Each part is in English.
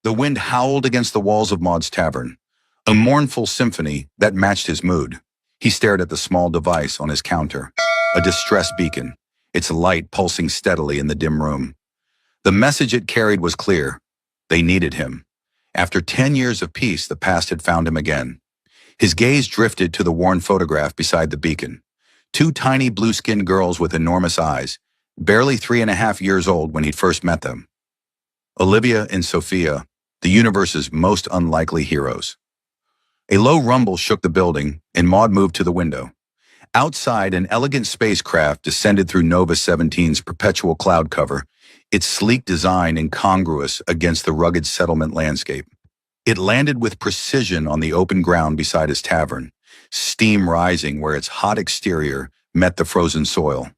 The wind howled against the walls of Maud's tavern, a mournful symphony that matched his mood. He stared at the small device on his counter, a distress beacon, its light pulsing steadily in the dim room. The message it carried was clear. They needed him. After 10 years of peace, the past had found him again. His gaze drifted to the worn photograph beside the beacon. Two tiny blue-skinned girls with enormous eyes, barely 3.5 years old when he'd first met them. Olivia and Sophia, the universe's most unlikely heroes. A low rumble shook the building, and Maud moved to the window. Outside, an elegant spacecraft descended through Nova 17's perpetual cloud cover, its sleek design incongruous against the rugged settlement landscape. It landed with precision on the open ground beside his tavern, steam rising where its hot exterior met the frozen soil.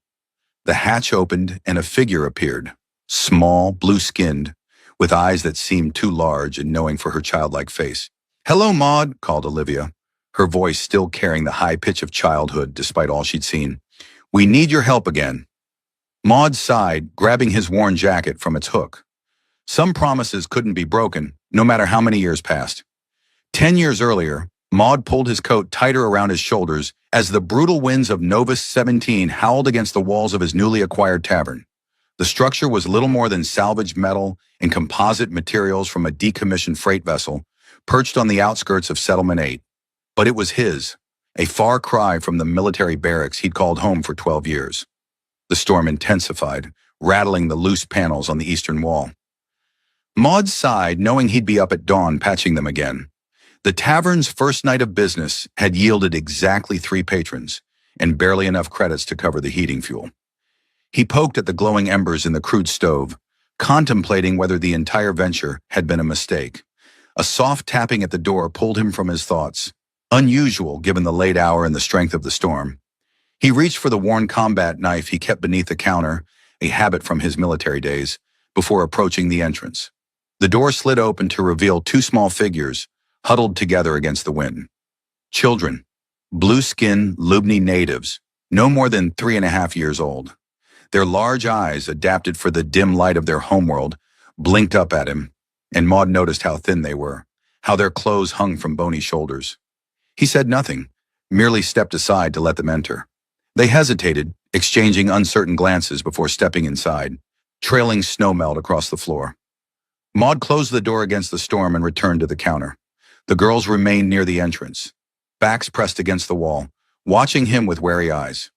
The hatch opened and a figure appeared, small, blue-skinned, with eyes that seemed too large and knowing for her childlike face. "Hello, Maud," called Olivia, her voice still carrying the high pitch of childhood despite all she'd seen. "We need your help again." Maud sighed, grabbing his worn jacket from its hook. Some promises couldn't be broken, no matter how many years passed. 10 years earlier, Maud pulled his coat tighter around his shoulders as the brutal winds of Nova 17 howled against the walls of his newly acquired tavern. The structure was little more than salvaged metal and composite materials from a decommissioned freight vessel perched on the outskirts of Settlement 8. But it was his, a far cry from the military barracks he'd called home for 12 years. The storm intensified, rattling the loose panels on the eastern wall. Maud sighed, knowing he'd be up at dawn patching them again. The tavern's first night of business had yielded exactly 3 patrons, and barely enough credits to cover the heating fuel. He poked at the glowing embers in the crude stove, contemplating whether the entire venture had been a mistake. A soft tapping at the door pulled him from his thoughts, unusual given the late hour and the strength of the storm. He reached for the worn combat knife he kept beneath the counter, a habit from his military days, before approaching the entrance. The door slid open to reveal 2 small figures, huddled together against the wind. Children, blue-skinned Lubni natives, no more than 3.5 years old. Their large eyes, adapted for the dim light of their homeworld, blinked up at him, and Maud noticed how thin they were, how their clothes hung from bony shoulders. He said nothing, merely stepped aside to let them enter. They hesitated, exchanging uncertain glances before stepping inside, trailing snowmelt across the floor. Maud closed the door against the storm and returned to the counter. The girls remained near the entrance, backs pressed against the wall, watching him with wary eyes.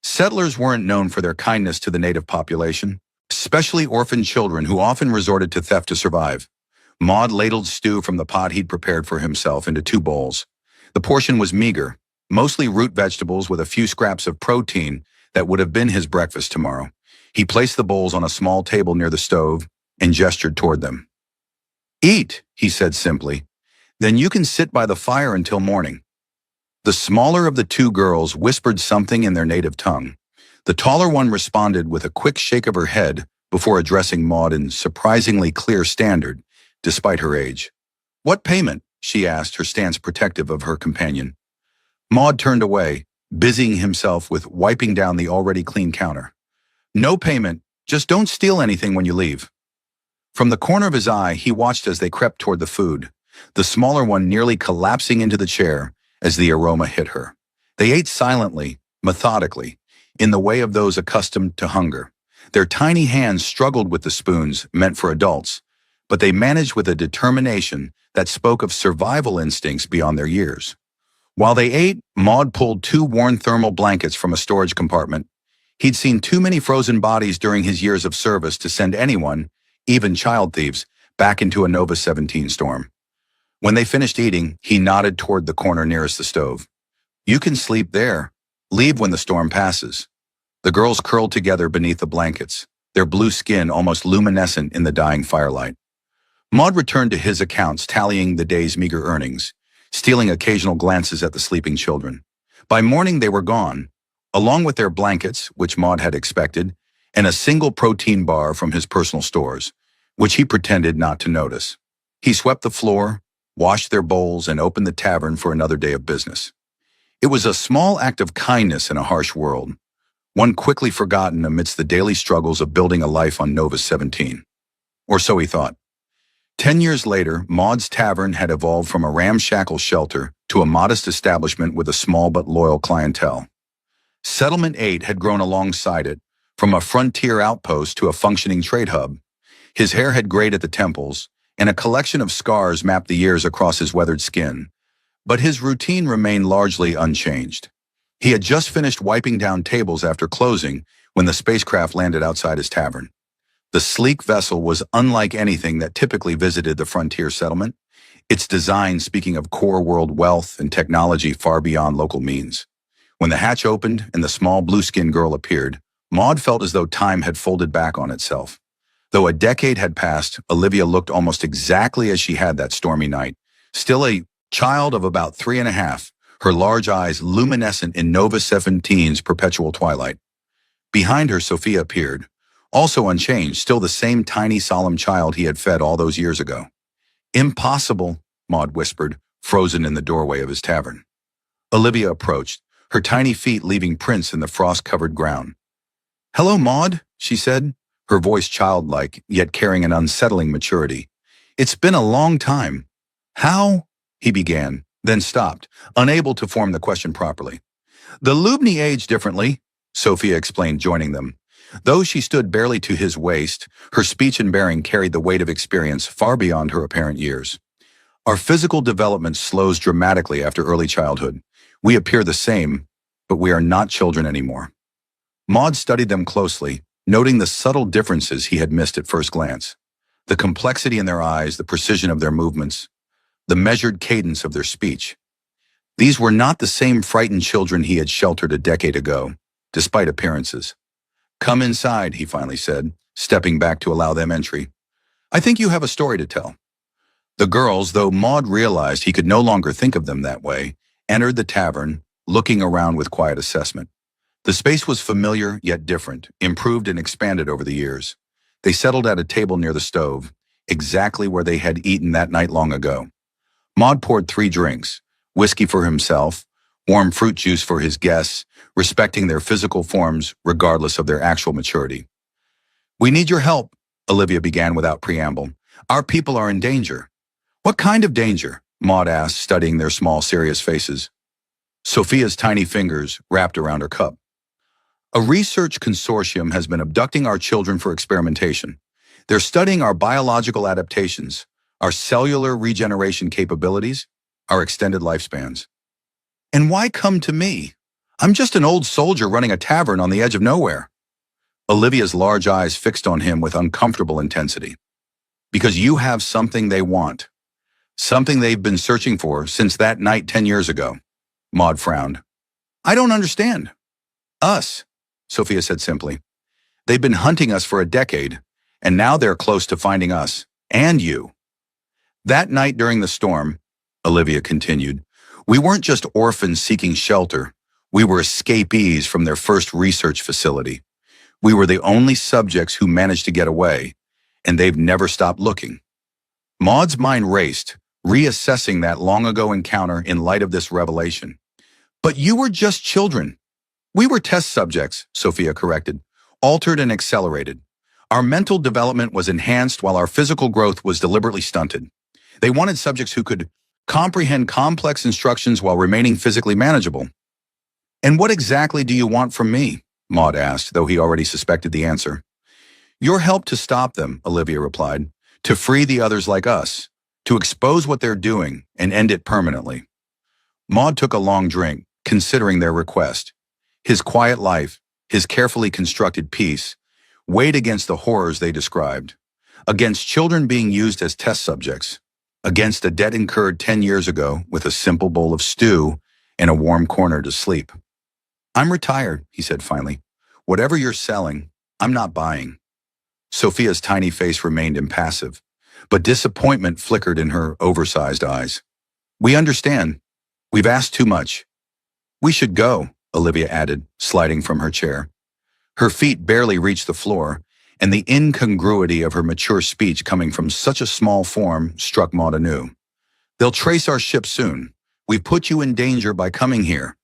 Settlers weren't known for their kindness to the native population, especially orphan children who often resorted to theft to survive. Maud ladled stew from the pot he'd prepared for himself into 2 bowls. The portion was meager, mostly root vegetables with a few scraps of protein that would have been his breakfast tomorrow. He placed the bowls on a small table near the stove and gestured toward them. "Eat," he said simply. "Then you can sit by the fire until morning." The smaller of the 2 girls whispered something in their native tongue. The taller one responded with a quick shake of her head before addressing Maud in surprisingly clear standard, despite her age. "What payment?" she asked, her stance protective of her companion. Maud turned away, busying himself with wiping down the already clean counter. "No payment, just don't steal anything when you leave." From the corner of his eye, he watched as they crept toward the food, the smaller one nearly collapsing into the chair as the aroma hit her. They ate silently, methodically, in the way of those accustomed to hunger. Their tiny hands struggled with the spoons meant for adults, but they managed with a determination that spoke of survival instincts beyond their years. While they ate, Maud pulled 2 worn thermal blankets from a storage compartment. He'd seen too many frozen bodies during his years of service to send anyone, even child thieves, back into a Nova 17 storm. When they finished eating, he nodded toward the corner nearest the stove. "You can sleep there. Leave when the storm passes." The girls curled together beneath the blankets, their blue skin almost luminescent in the dying firelight. Maud returned to his accounts, tallying the day's meager earnings, stealing occasional glances at the sleeping children. By morning, they were gone, along with their blankets, which Maud had expected, and a single protein bar from his personal stores, which he pretended not to notice. He swept the floor, washed their bowls, and opened the tavern for another day of business. It was a small act of kindness in a harsh world, one quickly forgotten amidst the daily struggles of building a life on Nova 17. Or so he thought. 10 years later, Maud's Tavern had evolved from a ramshackle shelter to a modest establishment with a small but loyal clientele. Settlement 8 had grown alongside it, from a frontier outpost to a functioning trade hub. His hair had grayed at the temples, and a collection of scars mapped the years across his weathered skin. But his routine remained largely unchanged. He had just finished wiping down tables after closing when the spacecraft landed outside his tavern. The sleek vessel was unlike anything that typically visited the frontier settlement, its design speaking of core world wealth and technology far beyond local means. When the hatch opened and the small blue-skinned girl appeared, Maud felt as though time had folded back on itself. Though a decade had passed, Olivia looked almost exactly as she had that stormy night. Still a child of about 3.5, her large eyes luminescent in Nova 17's perpetual twilight. Behind her, Sophia appeared, also unchanged, still the same tiny, solemn child he had fed all those years ago. "Impossible," Maud whispered, frozen in the doorway of his tavern. Olivia approached, her tiny feet leaving prints in the frost-covered ground. "Hello, Maud," she said, her voice childlike, yet carrying an unsettling maturity. "It's been a long time." "How?" he began, then stopped, unable to form the question properly. "The Lubni age differently," Sophia explained, joining them. Though she stood barely to his waist, her speech and bearing carried the weight of experience far beyond her apparent years. "Our physical development slows dramatically after early childhood. We appear the same, but we are not children anymore." Maud studied them closely, noting the subtle differences he had missed at first glance. The complexity in their eyes, the precision of their movements, the measured cadence of their speech. These were not the same frightened children he had sheltered a decade ago, despite appearances. "Come inside," he finally said, stepping back to allow them entry. "I think you have a story to tell." The girls, though Maud realized he could no longer think of them that way, entered the tavern, looking around with quiet assessment. The space was familiar yet different, improved and expanded over the years. They settled at a table near the stove, exactly where they had eaten that night long ago. Maud poured 3 drinks, whiskey for himself, warm fruit juice for his guests, respecting their physical forms regardless of their actual maturity. "We need your help," Olivia began without preamble. "Our people are in danger." "What kind of danger?" Maud asked, studying their small, serious faces. Sophia's tiny fingers wrapped around her cup. "A research consortium has been abducting our children for experimentation. They're studying our biological adaptations, our cellular regeneration capabilities, our extended lifespans." "And why come to me? I'm just an old soldier running a tavern on the edge of nowhere." Olivia's large eyes fixed on him with uncomfortable intensity. "Because you have something they want. Something they've been searching for since that night 10 years ago." Maud frowned. "I don't understand." "Us," Sophia said simply. "They've been hunting us for a decade, and now they're close to finding us, and you." "That night during the storm," Olivia continued, "we weren't just orphans seeking shelter. We were escapees from their first research facility. We were the only subjects who managed to get away, and they've never stopped looking." Maud's mind raced, reassessing that long-ago encounter in light of this revelation. "But you were just children." "We were test subjects," Sophia corrected, "altered and accelerated. Our mental development was enhanced while our physical growth was deliberately stunted. They wanted subjects who could comprehend complex instructions while remaining physically manageable." "And what exactly do you want from me?" Maud asked, though he already suspected the answer. "Your help to stop them," Olivia replied, "to free the others like us, to expose what they're doing and end it permanently." Maud took a long drink, considering their request. His quiet life, his carefully constructed peace, weighed against the horrors they described, against children being used as test subjects, against a debt incurred 10 years ago with a simple bowl of stew and a warm corner to sleep. "I'm retired," he said finally. "Whatever you're selling, I'm not buying." Sophia's tiny face remained impassive, but disappointment flickered in her oversized eyes. "We understand. We've asked too much." "We should go," Olivia added, sliding from her chair. Her feet barely reached the floor, and the incongruity of her mature speech coming from such a small form struck Maud anew. "They'll trace our ship soon. We've put you in danger by coming here."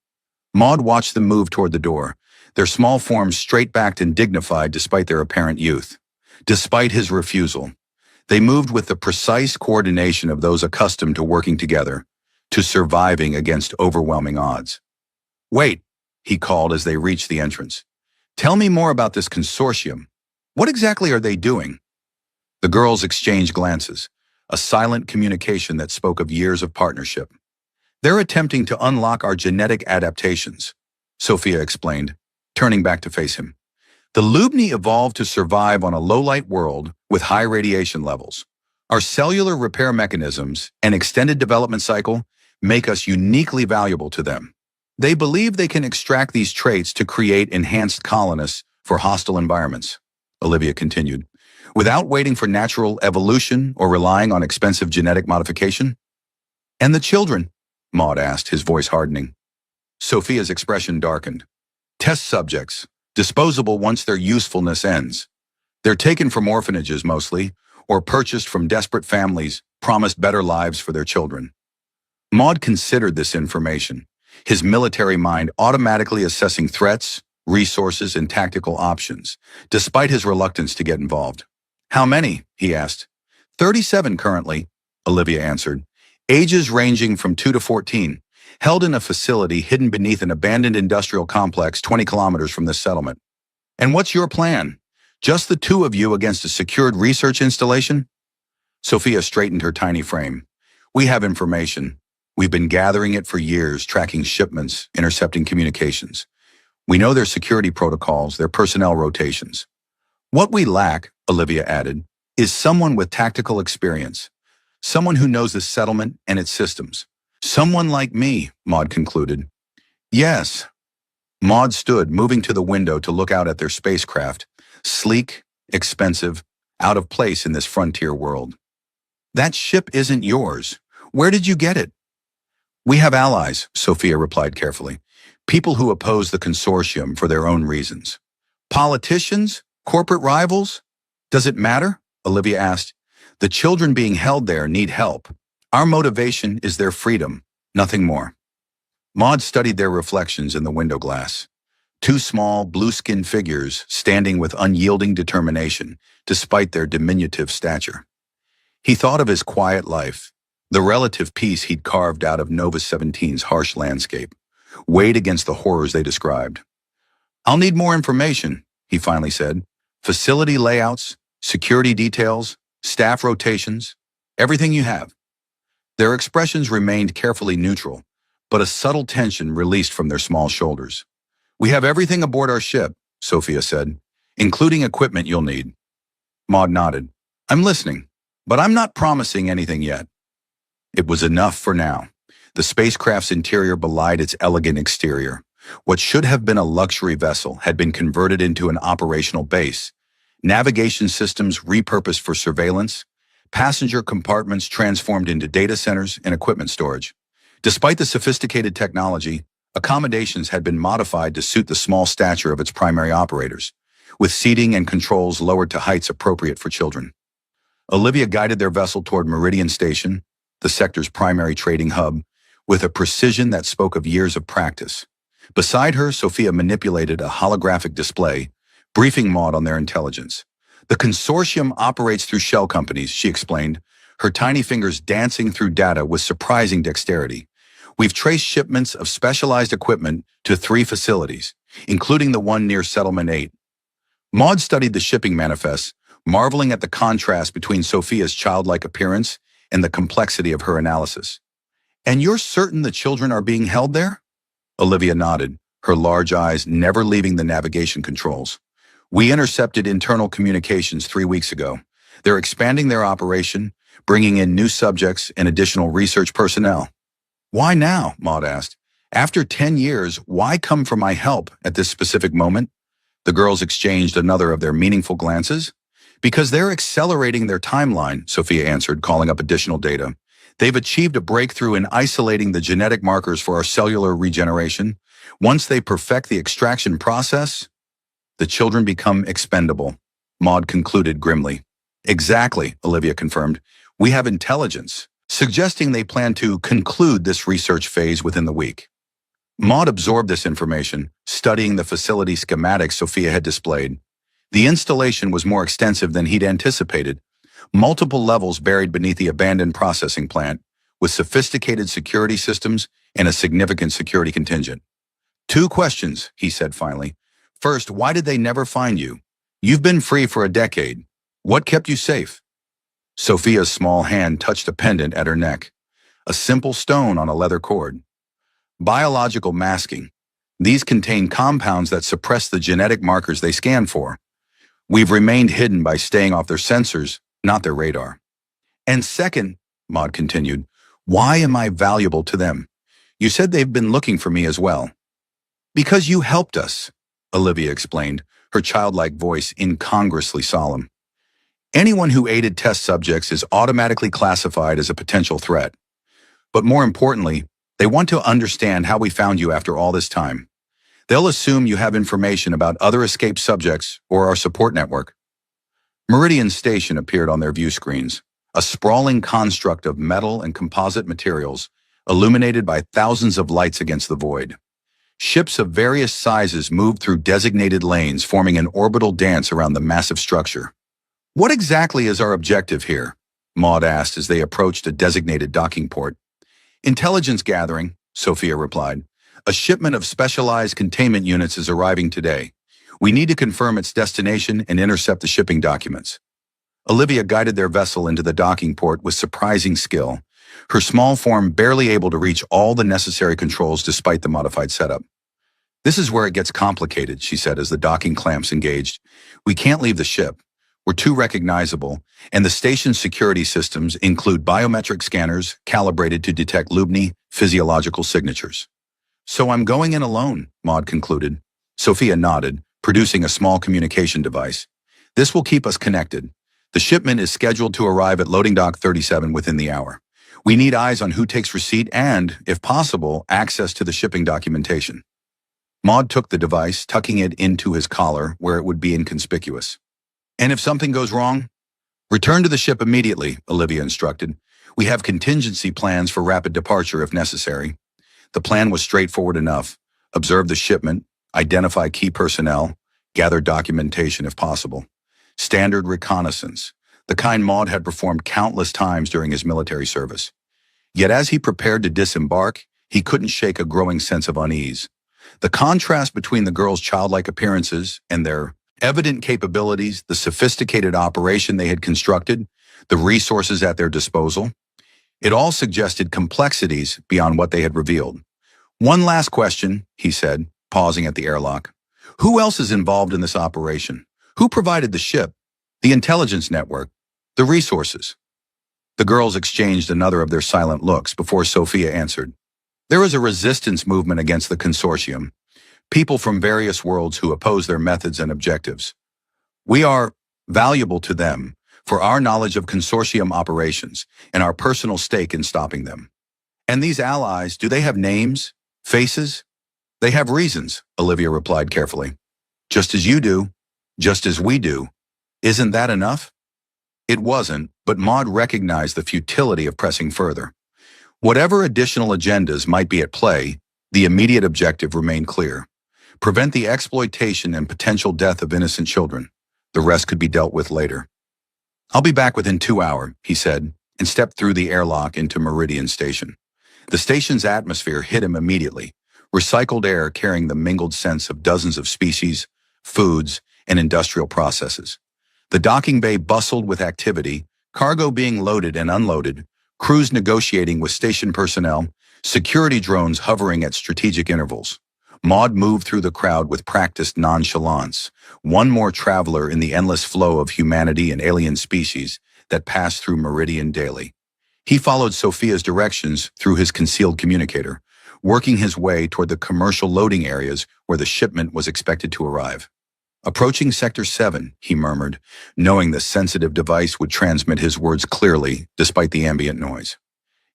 Maud watched them move toward the door, their small forms straight-backed and dignified despite their apparent youth. Despite his refusal, They moved with the precise coordination of those accustomed to working together, to surviving against overwhelming odds. "Wait," he called as they reached the entrance. "Tell me more about this consortium. What exactly are they doing?" The girls exchanged glances, a silent communication that spoke of years of partnership. "They're attempting to unlock our genetic adaptations," Sophia explained, turning back to face him. "The Lubni evolved to survive on a low-light world with high radiation levels. Our cellular repair mechanisms and extended development cycle make us uniquely valuable to them. They believe they can extract these traits to create enhanced colonists for hostile environments," Olivia continued, "without waiting for natural evolution or relying on expensive genetic modification." "And the children?" Maud asked, his voice hardening. Sophia's expression darkened. "Test subjects, disposable once their usefulness ends. They're taken from orphanages mostly, or purchased from desperate families promised better lives for their children." Maud considered this information, his military mind automatically assessing threats, resources, and tactical options, despite his reluctance to get involved. "How many?" he asked. 37 currently," Olivia answered, "ages ranging from 2 to 14, held in a facility hidden beneath an abandoned industrial complex 20 kilometers from this settlement." "And what's your plan? Just the two of you against a secured research installation?" Sophia straightened her tiny frame. "We have information. We've been gathering it for years, tracking shipments, intercepting communications. We know their security protocols, their personnel rotations. What we lack," Olivia added, "is someone with tactical experience. Someone who knows the settlement and its systems. Someone like me," Maud concluded. "Yes." Maud stood, moving to the window to look out at their spacecraft, sleek, expensive, out of place in this frontier world. "That ship isn't yours. Where did you get it?" "We have allies," Sophia replied carefully. "People who oppose the consortium for their own reasons." "Politicians? Corporate rivals? Does it matter?" Olivia asked. "The children being held there need help. Our motivation is their freedom, nothing more." Maud studied their reflections in the window glass. Two small, blue-skinned figures standing with unyielding determination, despite their diminutive stature. He thought of his quiet life, the relative peace he'd carved out of Nova 17's harsh landscape, weighed against the horrors they described. "I'll need more information," he finally said. "Facility layouts, security details, staff rotations, everything you have." Their expressions remained carefully neutral, but a subtle tension released from their small shoulders. "We have everything aboard our ship," Sophia said, "including equipment you'll need." Maud nodded. "I'm listening, but I'm not promising anything yet." It was enough for now. The spacecraft's interior belied its elegant exterior. What should have been a luxury vessel had been converted into an operational base. Navigation systems repurposed for surveillance, passenger compartments transformed into data centers and equipment storage. Despite the sophisticated technology, accommodations had been modified to suit the small stature of its primary operators, with seating and controls lowered to heights appropriate for children. Olivia guided their vessel toward Meridian Station, the sector's primary trading hub, with a precision that spoke of years of practice. Beside her, Sophia manipulated a holographic display, briefing Maud on their intelligence. "The consortium operates through shell companies," she explained, her tiny fingers dancing through data with surprising dexterity. "We've traced shipments of specialized equipment to 3 facilities, including the one near Settlement 8. Maud studied the shipping manifests, marveling at the contrast between Sophia's childlike appearance and the complexity of her analysis. "And you're certain the children are being held there?" Olivia nodded, her large eyes never leaving the navigation controls. "We intercepted internal communications 3 weeks ago. They're expanding their operation, bringing in new subjects and additional research personnel." "Why now?" Maud asked. "After 10 years, why come for my help at this specific moment?" The girls exchanged another of their meaningful glances. "Because they're accelerating their timeline," Sophia answered, calling up additional data. "They've achieved a breakthrough in isolating the genetic markers for our cellular regeneration. Once they perfect the extraction process, the children become expendable," Maud concluded grimly. "Exactly," Olivia confirmed. "We have intelligence, suggesting they plan to conclude this research phase within the week." Maud absorbed this information, studying the facility schematics Sophia had displayed. The installation was more extensive than he'd anticipated. multiple levels buried beneath the abandoned processing plant, with sophisticated security systems and a significant security contingent. Two questions, he said finally. First, why did they never find you? You've been free for a decade. What kept you safe? Sophia's small hand touched a pendant at her neck, a simple stone on a leather cord. Biological masking. These contain compounds that suppress the genetic markers they scan for. We've remained hidden by staying off their sensors, not their radar. And second, Maud continued, why am I valuable to them? You said they've been looking for me as well. Because you helped us, Olivia explained, her childlike voice incongruously solemn. Anyone who aided test subjects is automatically classified as a potential threat. But more importantly, they want to understand how we found you after all this time. They'll assume you have information about other escaped subjects or our support network. Meridian Station appeared on their view screens, a sprawling construct of metal and composite materials, illuminated by thousands of lights against the void. Ships of various sizes moved through designated lanes, forming an orbital dance around the massive structure. What exactly is our objective here? Maud asked as they approached a designated docking port. Intelligence gathering, Sophia replied. A shipment of specialized containment units is arriving today. We need to confirm its destination and intercept the shipping documents. Olivia guided their vessel into the docking port with surprising skill, her small form barely able to reach all the necessary controls despite the modified setup. This is where it gets complicated, she said as the docking clamps engaged. We can't leave the ship. We're too recognizable, and the station's security systems include biometric scanners calibrated to detect Lubni physiological signatures. So I'm going in alone, Maud concluded. Sophia nodded, producing a small communication device. This will keep us connected. The shipment is scheduled to arrive at loading dock 37 within the hour. We need eyes on who takes receipt and, if possible, access to the shipping documentation. Maud took the device, tucking it into his collar where it would be inconspicuous. And if something goes wrong? Return to the ship immediately, Olivia instructed. We have contingency plans for rapid departure if necessary. The plan was straightforward enough. Observe the shipment, identify key personnel, gather documentation if possible. Standard reconnaissance, the kind Maud had performed countless times during his military service. Yet as he prepared to disembark, he couldn't shake a growing sense of unease. The contrast between the girls' childlike appearances and their evident capabilities, the sophisticated operation they had constructed, the resources at their disposal, it all suggested complexities beyond what they had revealed. One last question, he said, pausing at the airlock. Who else is involved in this operation? Who provided the ship, the intelligence network, the resources? The girls exchanged another of their silent looks before Sophia answered. There is a resistance movement against the consortium, people from various worlds who oppose their methods and objectives. We are valuable to them for our knowledge of consortium operations and our personal stake in stopping them. And these allies, do they have names, faces? They have reasons, Olivia replied carefully. Just as you do, just as we do. Isn't that enough? It wasn't, but Maud recognized the futility of pressing further. Whatever additional agendas might be at play, the immediate objective remained clear. Prevent the exploitation and potential death of innocent children. The rest could be dealt with later. I'll be back within 2 hours, he said, and stepped through the airlock into Meridian Station. The station's atmosphere hit him immediately, recycled air carrying the mingled scents of dozens of species, foods, and industrial processes. The docking bay bustled with activity, cargo being loaded and unloaded, crews negotiating with station personnel, security drones hovering at strategic intervals. Maud moved through the crowd with practiced nonchalance, one more traveler in the endless flow of humanity and alien species that passed through Meridian daily. He followed Sophia's directions through his concealed communicator, working his way toward the commercial loading areas where the shipment was expected to arrive. Approaching Sector 7, he murmured, knowing the sensitive device would transmit his words clearly despite the ambient noise.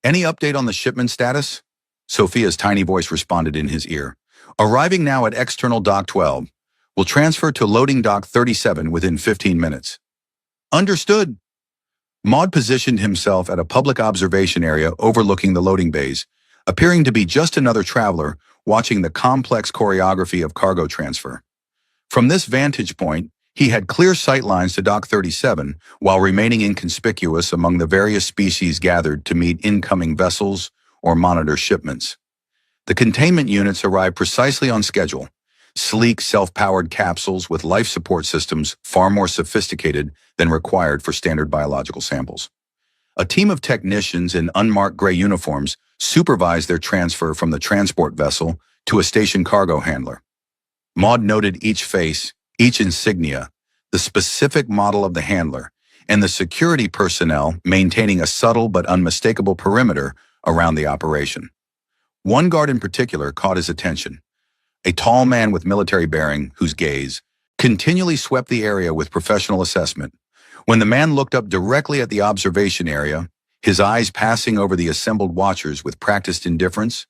Any update on the shipment status? Sophia's tiny voice responded in his ear. Arriving now at external dock 12. Will transfer to loading dock 37 within 15 minutes. Understood. Maud positioned himself at a public observation area overlooking the loading bays, appearing to be just another traveler watching the complex choreography of cargo transfer. From this vantage point, He had clear sight lines to Dock 37 while remaining inconspicuous among the various species gathered to meet incoming vessels or monitor shipments. The containment units arrived precisely on schedule, sleek, self-powered capsules with life support systems far more sophisticated than required for standard biological samples. A team of technicians in unmarked gray uniforms supervised their transfer from the transport vessel to a station cargo handler. Maud noted each face, each insignia, the specific model of the handler, and the security personnel maintaining a subtle but unmistakable perimeter around the operation. One guard in particular caught his attention, a tall man with military bearing whose gaze continually swept the area with professional assessment. When the man looked up directly at the observation area, his eyes passing over the assembled watchers with practiced indifference,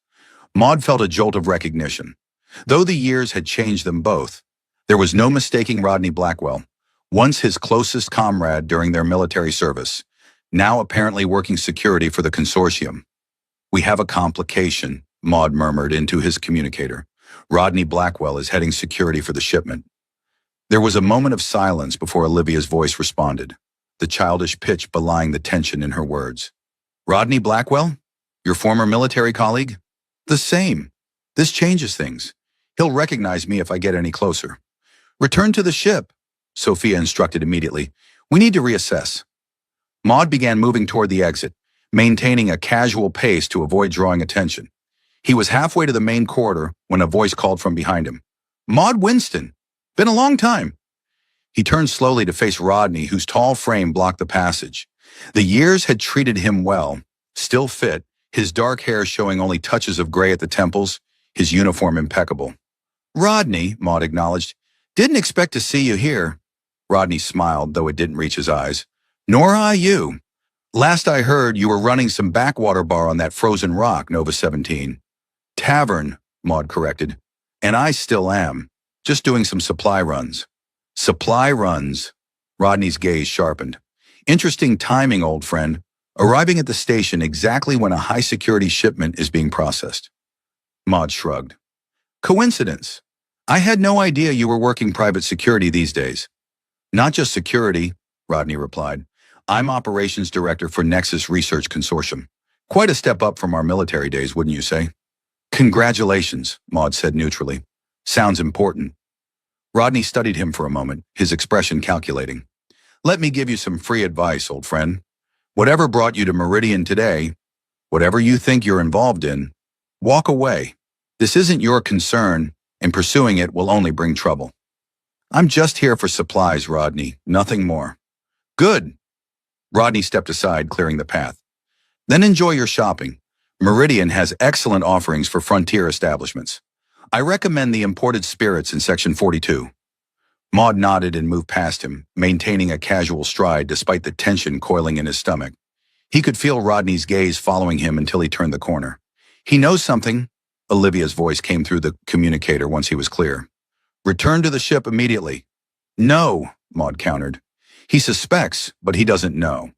Maud felt a jolt of recognition. Though the years had changed them both, there was no mistaking Rodney Blackwell, once his closest comrade during their military service, now apparently working security for the consortium. "We have a complication," Maud murmured into his communicator. "Rodney Blackwell is heading security for the shipment." There was a moment of silence before Olivia's voice responded, the childish pitch belying the tension in her words. "Rodney Blackwell? Your former military colleague?" "The same. This changes things. He'll recognize me if I get any closer." "Return to the ship," Sophia instructed immediately. "We need to reassess." Maud began moving toward the exit, maintaining a casual pace to avoid drawing attention. He was halfway to the main corridor when a voice called from behind him. "Maud Winston! Been a long time." He turned slowly to face Rodney, whose tall frame blocked the passage. The years had treated him well, still fit, his dark hair showing only touches of gray at the temples, his uniform impeccable. "Rodney," Maud acknowledged. "Didn't expect to see you here." Rodney smiled, though it didn't reach his eyes. "Nor I you. Last I heard, you were running some backwater bar on that frozen rock, Nova 17. "Tavern," Maud corrected. "And I still am. Just doing some supply runs." "Supply runs." Rodney's gaze sharpened. "Interesting timing, old friend. Arriving at the station exactly when a high-security shipment is being processed." Maud shrugged. "Coincidence. I had no idea you were working private security these days." "Not just security," Rodney replied. "I'm operations director for Nexus Research Consortium. Quite a step up from our military days, wouldn't you say?" "Congratulations," Maud said neutrally. "Sounds important." Rodney studied him for a moment, his expression calculating. "Let me give you some free advice, old friend. Whatever brought you to Meridian today, whatever you think you're involved in, walk away. This isn't your concern, and pursuing it will only bring trouble." "I'm just here for supplies, Rodney, nothing more." "Good." Rodney stepped aside, clearing the path. "Then enjoy your shopping. Meridian has excellent offerings for frontier establishments. I recommend the imported spirits in Section 42. Maud nodded and moved past him, maintaining a casual stride despite the tension coiling in his stomach. He could feel Rodney's gaze following him until he turned the corner. "He knows something," Olivia's voice came through the communicator once he was clear. "Return to the ship immediately." "No," Maud countered. "He suspects, but he doesn't know.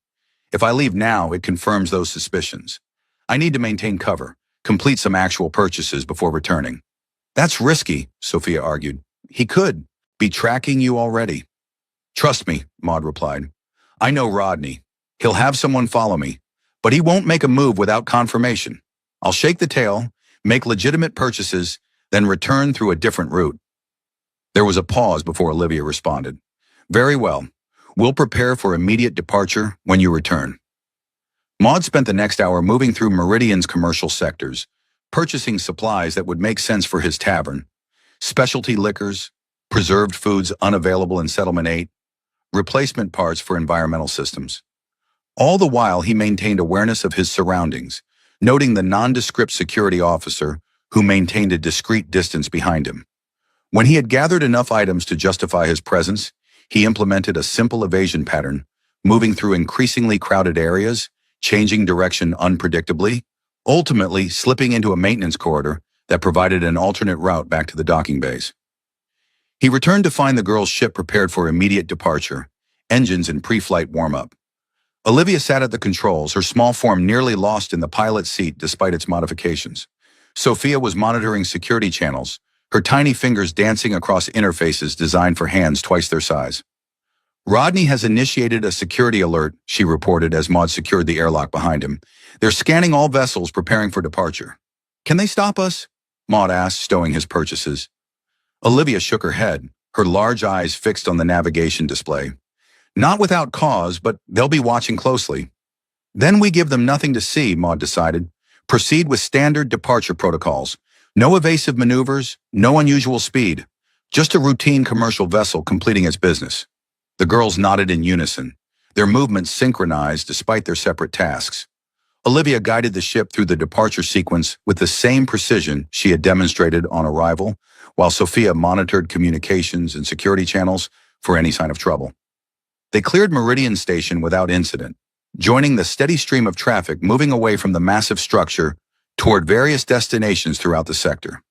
If I leave now, it confirms those suspicions. I need to maintain cover, complete some actual purchases before returning." "That's risky," Sophia argued. "He could be tracking you already." "Trust me," Maud replied. "I know Rodney. He'll have someone follow me, but he won't make a move without confirmation. I'll shake the tail, make legitimate purchases, then return through a different route." There was a pause before Olivia responded. "Very well. We'll prepare for immediate departure when you return." Maud spent the next hour moving through Meridian's commercial sectors, purchasing supplies that would make sense for his tavern. Specialty liquors, preserved foods unavailable in Settlement 8, replacement parts for environmental systems. All the while, he maintained awareness of his surroundings, noting the nondescript security officer who maintained a discreet distance behind him. When he had gathered enough items to justify his presence, he implemented a simple evasion pattern, moving through increasingly crowded areas, changing direction unpredictably, ultimately slipping into a maintenance corridor that provided an alternate route back to the docking bays. He returned to find the girl's ship prepared for immediate departure, engines in pre-flight warm-up. Olivia sat at the controls, her small form nearly lost in the pilot's seat despite its modifications. Sophia was monitoring security channels, her tiny fingers dancing across interfaces designed for hands twice their size. Rodney has initiated a security alert, she reported as Maud secured the airlock behind him. They're scanning all vessels preparing for departure. Can they stop us? Maud asked, stowing his purchases. Olivia shook her head, her large eyes fixed on the navigation display. Not without cause, but they'll be watching closely. Then we give them nothing to see, Maud decided. Proceed with standard departure protocols. No evasive maneuvers, no unusual speed. Just a routine commercial vessel completing its business. The girls nodded in unison, their movements synchronized despite their separate tasks. Olivia guided the ship through the departure sequence with the same precision she had demonstrated on arrival, while Sophia monitored communications and security channels for any sign of trouble. They cleared Meridian Station without incident, joining the steady stream of traffic moving away from the massive structure toward various destinations throughout the sector.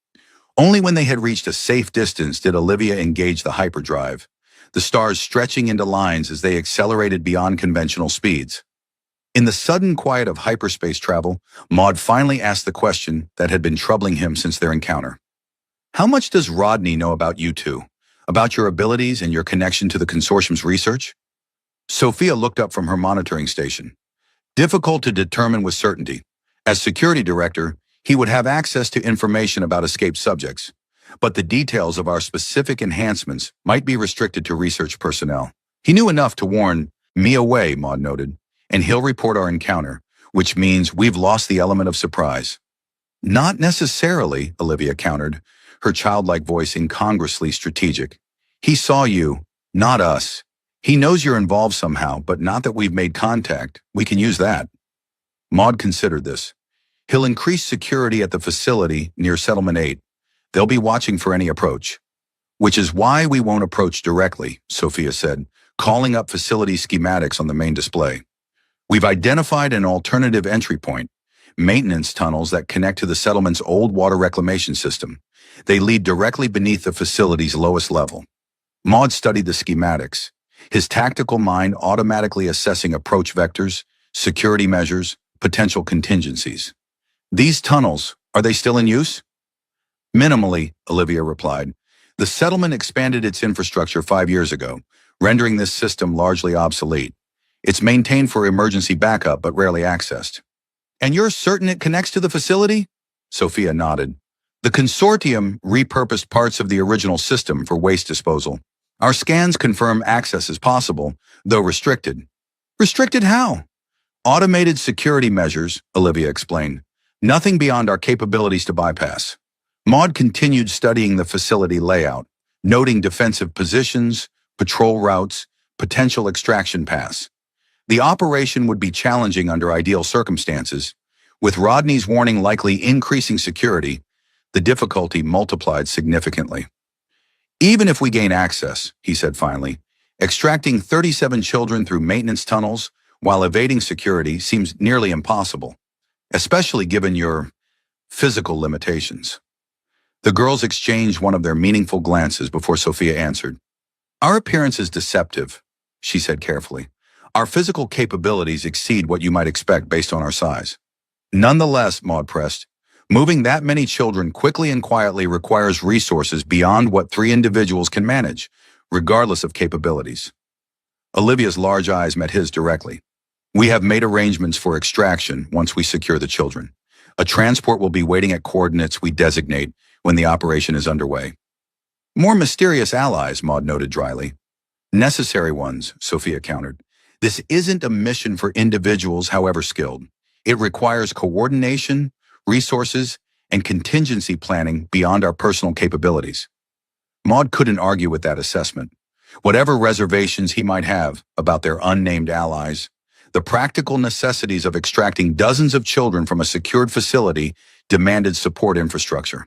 Only when they had reached a safe distance did Olivia engage the hyperdrive, the stars stretching into lines as they accelerated beyond conventional speeds. In the sudden quiet of hyperspace travel, Maud finally asked the question that had been troubling him since their encounter. How much does Rodney know about you two? About your abilities and your connection to the consortium's research? Sophia looked up from her monitoring station. Difficult to determine with certainty. As security director, he would have access to information about escaped subjects, but the details of our specific enhancements might be restricted to research personnel. He knew enough to warn me away, Maud noted, and he'll report our encounter, which means we've lost the element of surprise. Not necessarily, Olivia countered, her childlike voice incongruously strategic. He saw you, not us. He knows you're involved somehow, but not that we've made contact. We can use that. Maud considered this. He'll increase security at the facility near Settlement 8. They'll be watching for any approach. Which is why we won't approach directly, Sophia said, calling up facility schematics on the main display. We've identified an alternative entry point, maintenance tunnels that connect to the settlement's old water reclamation system. They lead directly beneath the facility's lowest level. Maud studied the schematics, his tactical mind automatically assessing approach vectors, security measures, potential contingencies. These tunnels, are they still in use? Minimally, Olivia replied. The settlement expanded its infrastructure 5 years ago, rendering this system largely obsolete. It's maintained for emergency backup but rarely accessed. And you're certain it connects to the facility? Sophia nodded. The consortium repurposed parts of the original system for waste disposal. Our scans confirm access is possible, though restricted. Restricted how? Automated security measures, Olivia explained. Nothing beyond our capabilities to bypass. Maud continued studying the facility layout, noting defensive positions, patrol routes, potential extraction paths. The operation would be challenging under ideal circumstances. With Rodney's warning likely increasing security, the difficulty multiplied significantly. Even if we gain access, he said finally, extracting 37 children through maintenance tunnels while evading security seems nearly impossible, especially given your physical limitations. The girls exchanged one of their meaningful glances before Sophia answered. Our appearance is deceptive, she said carefully. Our physical capabilities exceed what you might expect based on our size. Nonetheless, Maud pressed, moving that many children quickly and quietly requires resources beyond what 3 individuals can manage, regardless of capabilities. Olivia's large eyes met his directly. We have made arrangements for extraction once we secure the children. A transport will be waiting at coordinates we designate when the operation is underway. More mysterious allies, Maud noted dryly. Necessary ones, Sophia countered. This isn't a mission for individuals, however skilled. It requires coordination, resources, and contingency planning beyond our personal capabilities. Maud couldn't argue with that assessment. Whatever reservations he might have about their unnamed allies, the practical necessities of extracting dozens of children from a secured facility demanded support infrastructure.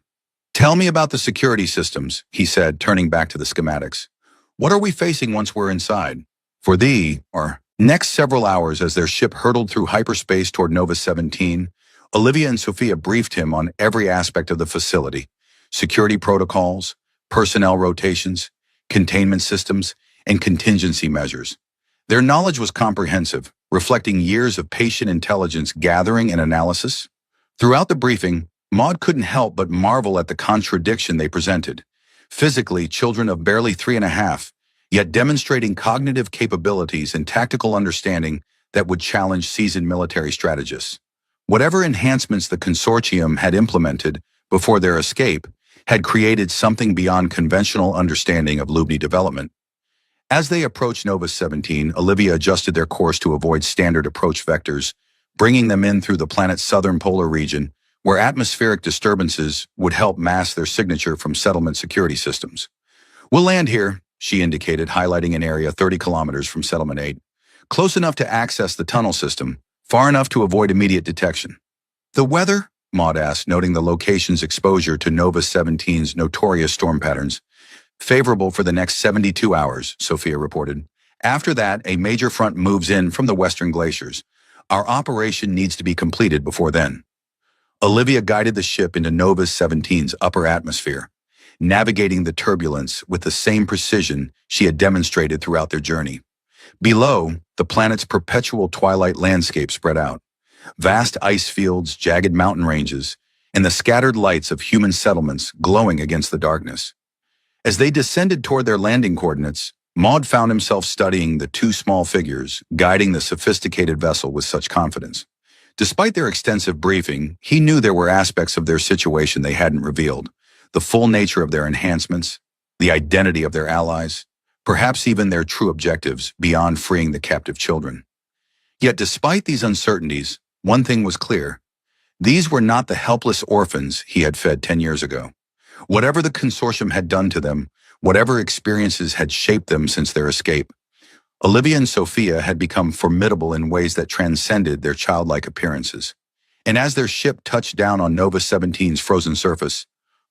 Tell me about the security systems, he said, turning back to the schematics. What are we facing once we're inside? For the next several hours as their ship hurtled through hyperspace toward Nova 17, Olivia and Sophia briefed him on every aspect of the facility, security protocols, personnel rotations, containment systems, and contingency measures. Their knowledge was comprehensive, reflecting years of patient intelligence gathering and analysis. Throughout the briefing, Maud couldn't help but marvel at the contradiction they presented. Physically, children of barely 3.5, yet demonstrating cognitive capabilities and tactical understanding that would challenge seasoned military strategists. Whatever enhancements the consortium had implemented before their escape had created something beyond conventional understanding of Lubni development. As they approached Nova 17, Olivia adjusted their course to avoid standard approach vectors, bringing them in through the planet's southern polar region, where atmospheric disturbances would help mask their signature from settlement security systems. "We'll land here," she indicated, highlighting an area 30 kilometers from Settlement 8, close enough to access the tunnel system, far enough to avoid immediate detection. "The weather?" Maud asked, noting the location's exposure to Nova 17's notorious storm patterns. "Favorable for the next 72 hours, Sophia reported. "After that, a major front moves in from the western glaciers. Our operation needs to be completed before then." Olivia guided the ship into Nova 17's upper atmosphere, navigating the turbulence with the same precision she had demonstrated throughout their journey. Below, the planet's perpetual twilight landscape spread out. Vast ice fields, jagged mountain ranges, and the scattered lights of human settlements glowing against the darkness. As they descended toward their landing coordinates, Maud found himself studying the two small figures guiding the sophisticated vessel with such confidence. Despite their extensive briefing, he knew there were aspects of their situation they hadn't revealed: the full nature of their enhancements, the identity of their allies, perhaps even their true objectives beyond freeing the captive children. Yet despite these uncertainties, one thing was clear: these were not the helpless orphans he had fed 10 years ago. Whatever the consortium had done to them, whatever experiences had shaped them since their escape, Olivia and Sophia had become formidable in ways that transcended their childlike appearances. And as their ship touched down on Nova 17's frozen surface,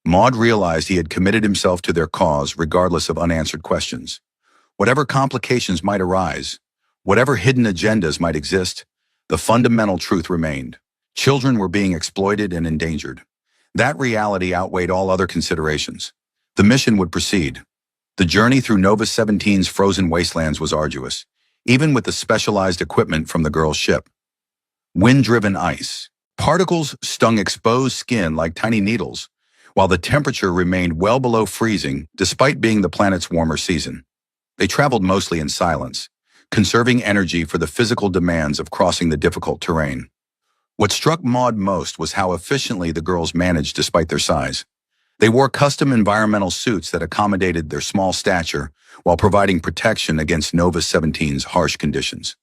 Maud realized he had committed himself to their cause regardless of unanswered questions. Whatever complications might arise, whatever hidden agendas might exist, the fundamental truth remained: children were being exploited and endangered. That reality outweighed all other considerations. The mission would proceed. The journey through Nova 17's frozen wastelands was arduous, even with the specialized equipment from the girl's ship. Wind-driven ice. Particles stung exposed skin like tiny needles, while the temperature remained well below freezing despite being the planet's warmer season. They traveled mostly in silence, conserving energy for the physical demands of crossing the difficult terrain. What struck Maud most was how efficiently the girls managed despite their size. They wore custom environmental suits that accommodated their small stature while providing protection against Nova 17's harsh conditions.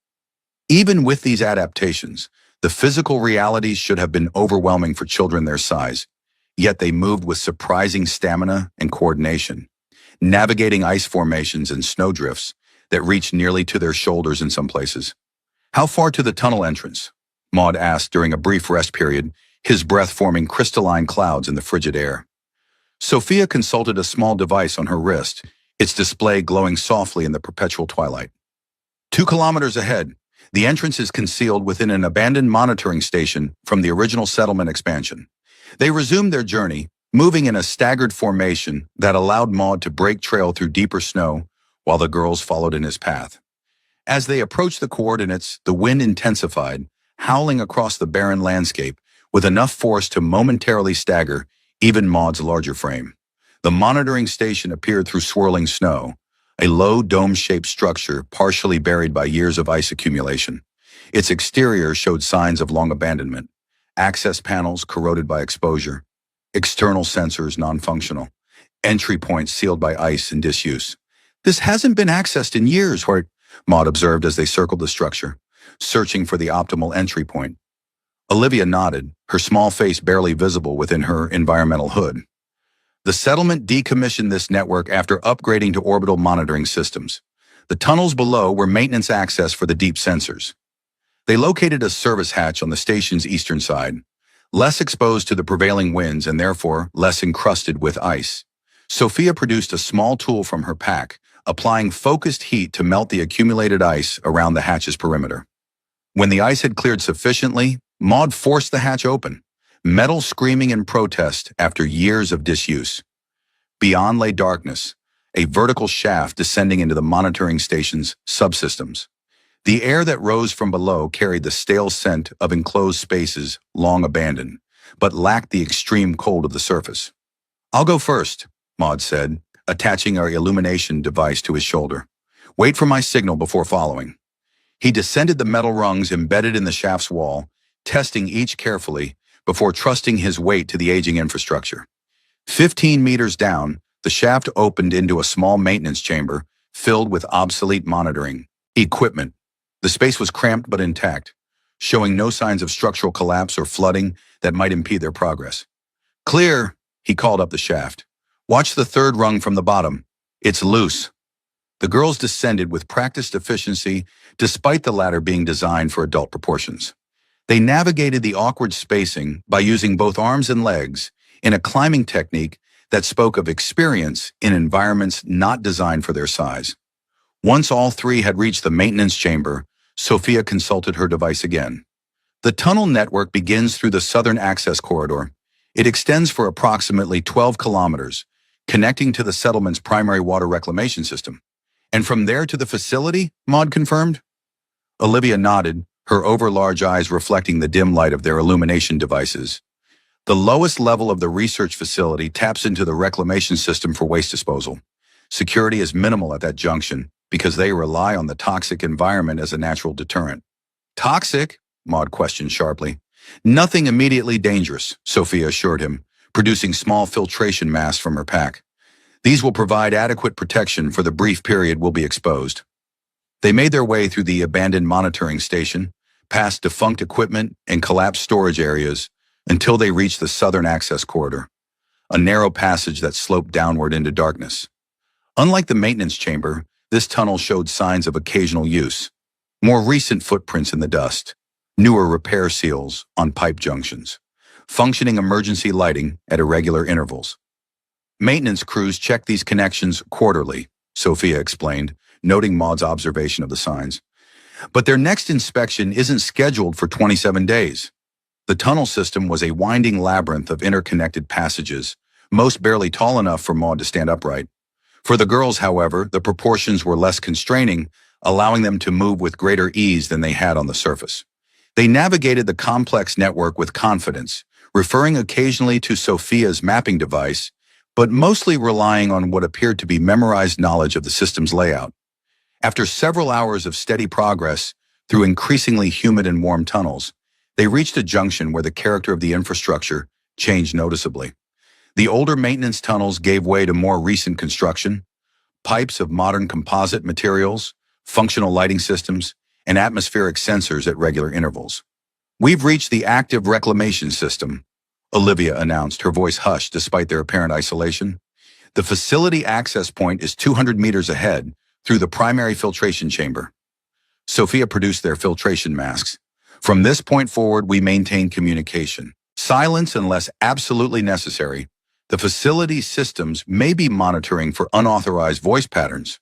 Even with these adaptations, the physical realities should have been overwhelming for children their size, yet they moved with surprising stamina and coordination, navigating ice formations and snowdrifts that reached nearly to their shoulders in some places. "How far to the tunnel entrance?" Maud asked during a brief rest period, his breath forming crystalline clouds in the frigid air. Sophia consulted a small device on her wrist, its display glowing softly in the perpetual twilight. 2 kilometers ahead, the entrance is concealed within an abandoned monitoring station from the original settlement expansion." They resumed their journey, moving in a staggered formation that allowed Maud to break trail through deeper snow while the girls followed in his path. As they approached the coordinates, the wind intensified, howling across the barren landscape with enough force to momentarily stagger even Maud's larger frame. The monitoring station appeared through swirling snow, a low dome-shaped structure partially buried by years of ice accumulation. Its exterior showed signs of long abandonment: access panels corroded by exposure, external sensors non-functional, entry points sealed by ice and disuse. "This hasn't been accessed in years," Maud observed as they circled the structure, searching for the optimal entry point. Olivia nodded, her small face barely visible within her environmental hood. "The settlement decommissioned this network after upgrading to orbital monitoring systems. The tunnels below were maintenance access for the deep sensors. They located a service hatch on the station's eastern side, less exposed to the prevailing winds and therefore less encrusted with ice." Sophia produced a small tool from her pack, applying focused heat to melt the accumulated ice around the hatch's perimeter. When the ice had cleared sufficiently, Maud forced the hatch open, metal screaming in protest after years of disuse. Beyond lay darkness, a vertical shaft descending into the monitoring station's subsystems. The air that rose from below carried the stale scent of enclosed spaces long abandoned, but lacked the extreme cold of the surface. "I'll go first," Maud said, attaching our illumination device to his shoulder. "Wait for my signal before following." He descended the metal rungs embedded in the shaft's wall, testing each carefully before trusting his weight to the aging infrastructure. 15 meters down, the shaft opened into a small maintenance chamber filled with obsolete monitoring equipment. The space was cramped but intact, showing no signs of structural collapse or flooding that might impede their progress. "Clear," he called up the shaft. "Watch the third rung from the bottom. It's loose." The girls descended with practiced efficiency despite the ladder being designed for adult proportions. They navigated the awkward spacing by using both arms and legs in a climbing technique that spoke of experience in environments not designed for their size. Once all three had reached the maintenance chamber, Sophia consulted her device again. The tunnel network begins through the southern access corridor. It extends for approximately 12 kilometers, connecting to the settlement's primary water reclamation system. "And from there to the facility?" Maud confirmed. Olivia nodded, her overlarge eyes reflecting the dim light of their illumination devices. "The lowest level of the research facility taps into the reclamation system for waste disposal. Security is minimal at that junction because they rely on the toxic environment as a natural deterrent." "Toxic?" Maud questioned sharply. "Nothing immediately dangerous," Sophia assured him, producing small filtration masks from her pack. "These will provide adequate protection for the brief period we'll be exposed." They made their way through the abandoned monitoring station, past defunct equipment and collapsed storage areas, until they reached the southern access corridor, a narrow passage that sloped downward into darkness. Unlike the maintenance chamber, this tunnel showed signs of occasional use. More recent footprints in the dust, newer repair seals on pipe junctions, functioning emergency lighting at irregular intervals. "Maintenance crews check these connections quarterly," Sophia explained, noting Maud's observation of the signs. "But their next inspection isn't scheduled for 27 days. The tunnel system was a winding labyrinth of interconnected passages, most barely tall enough for Maud to stand upright. For the girls, however, the proportions were less constraining, allowing them to move with greater ease than they had on the surface. They navigated the complex network with confidence, referring occasionally to Sophia's mapping device, but mostly relying on what appeared to be memorized knowledge of the system's layout. After several hours of steady progress through increasingly humid and warm tunnels, they reached a junction where the character of the infrastructure changed noticeably. The older maintenance tunnels gave way to more recent construction, pipes of modern composite materials, functional lighting systems, and atmospheric sensors at regular intervals. "We've reached the active reclamation system," Olivia announced, her voice hushed despite their apparent isolation. "The facility access point is 200 meters ahead through the primary filtration chamber." Sophia produced their filtration masks. "From this point forward, we maintain communication. Silence unless absolutely necessary. The facility systems may be monitoring for unauthorized voice patterns."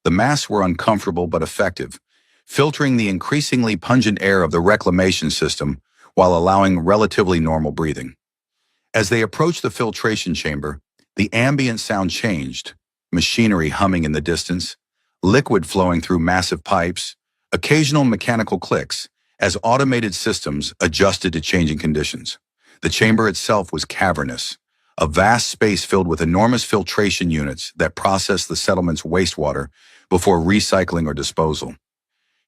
The masks were uncomfortable but effective, filtering the increasingly pungent air of the reclamation system while allowing relatively normal breathing. As they approached the filtration chamber, the ambient sound changed, machinery humming in the distance, liquid flowing through massive pipes, occasional mechanical clicks as automated systems adjusted to changing conditions. The chamber itself was cavernous, a vast space filled with enormous filtration units that processed the settlement's wastewater before recycling or disposal.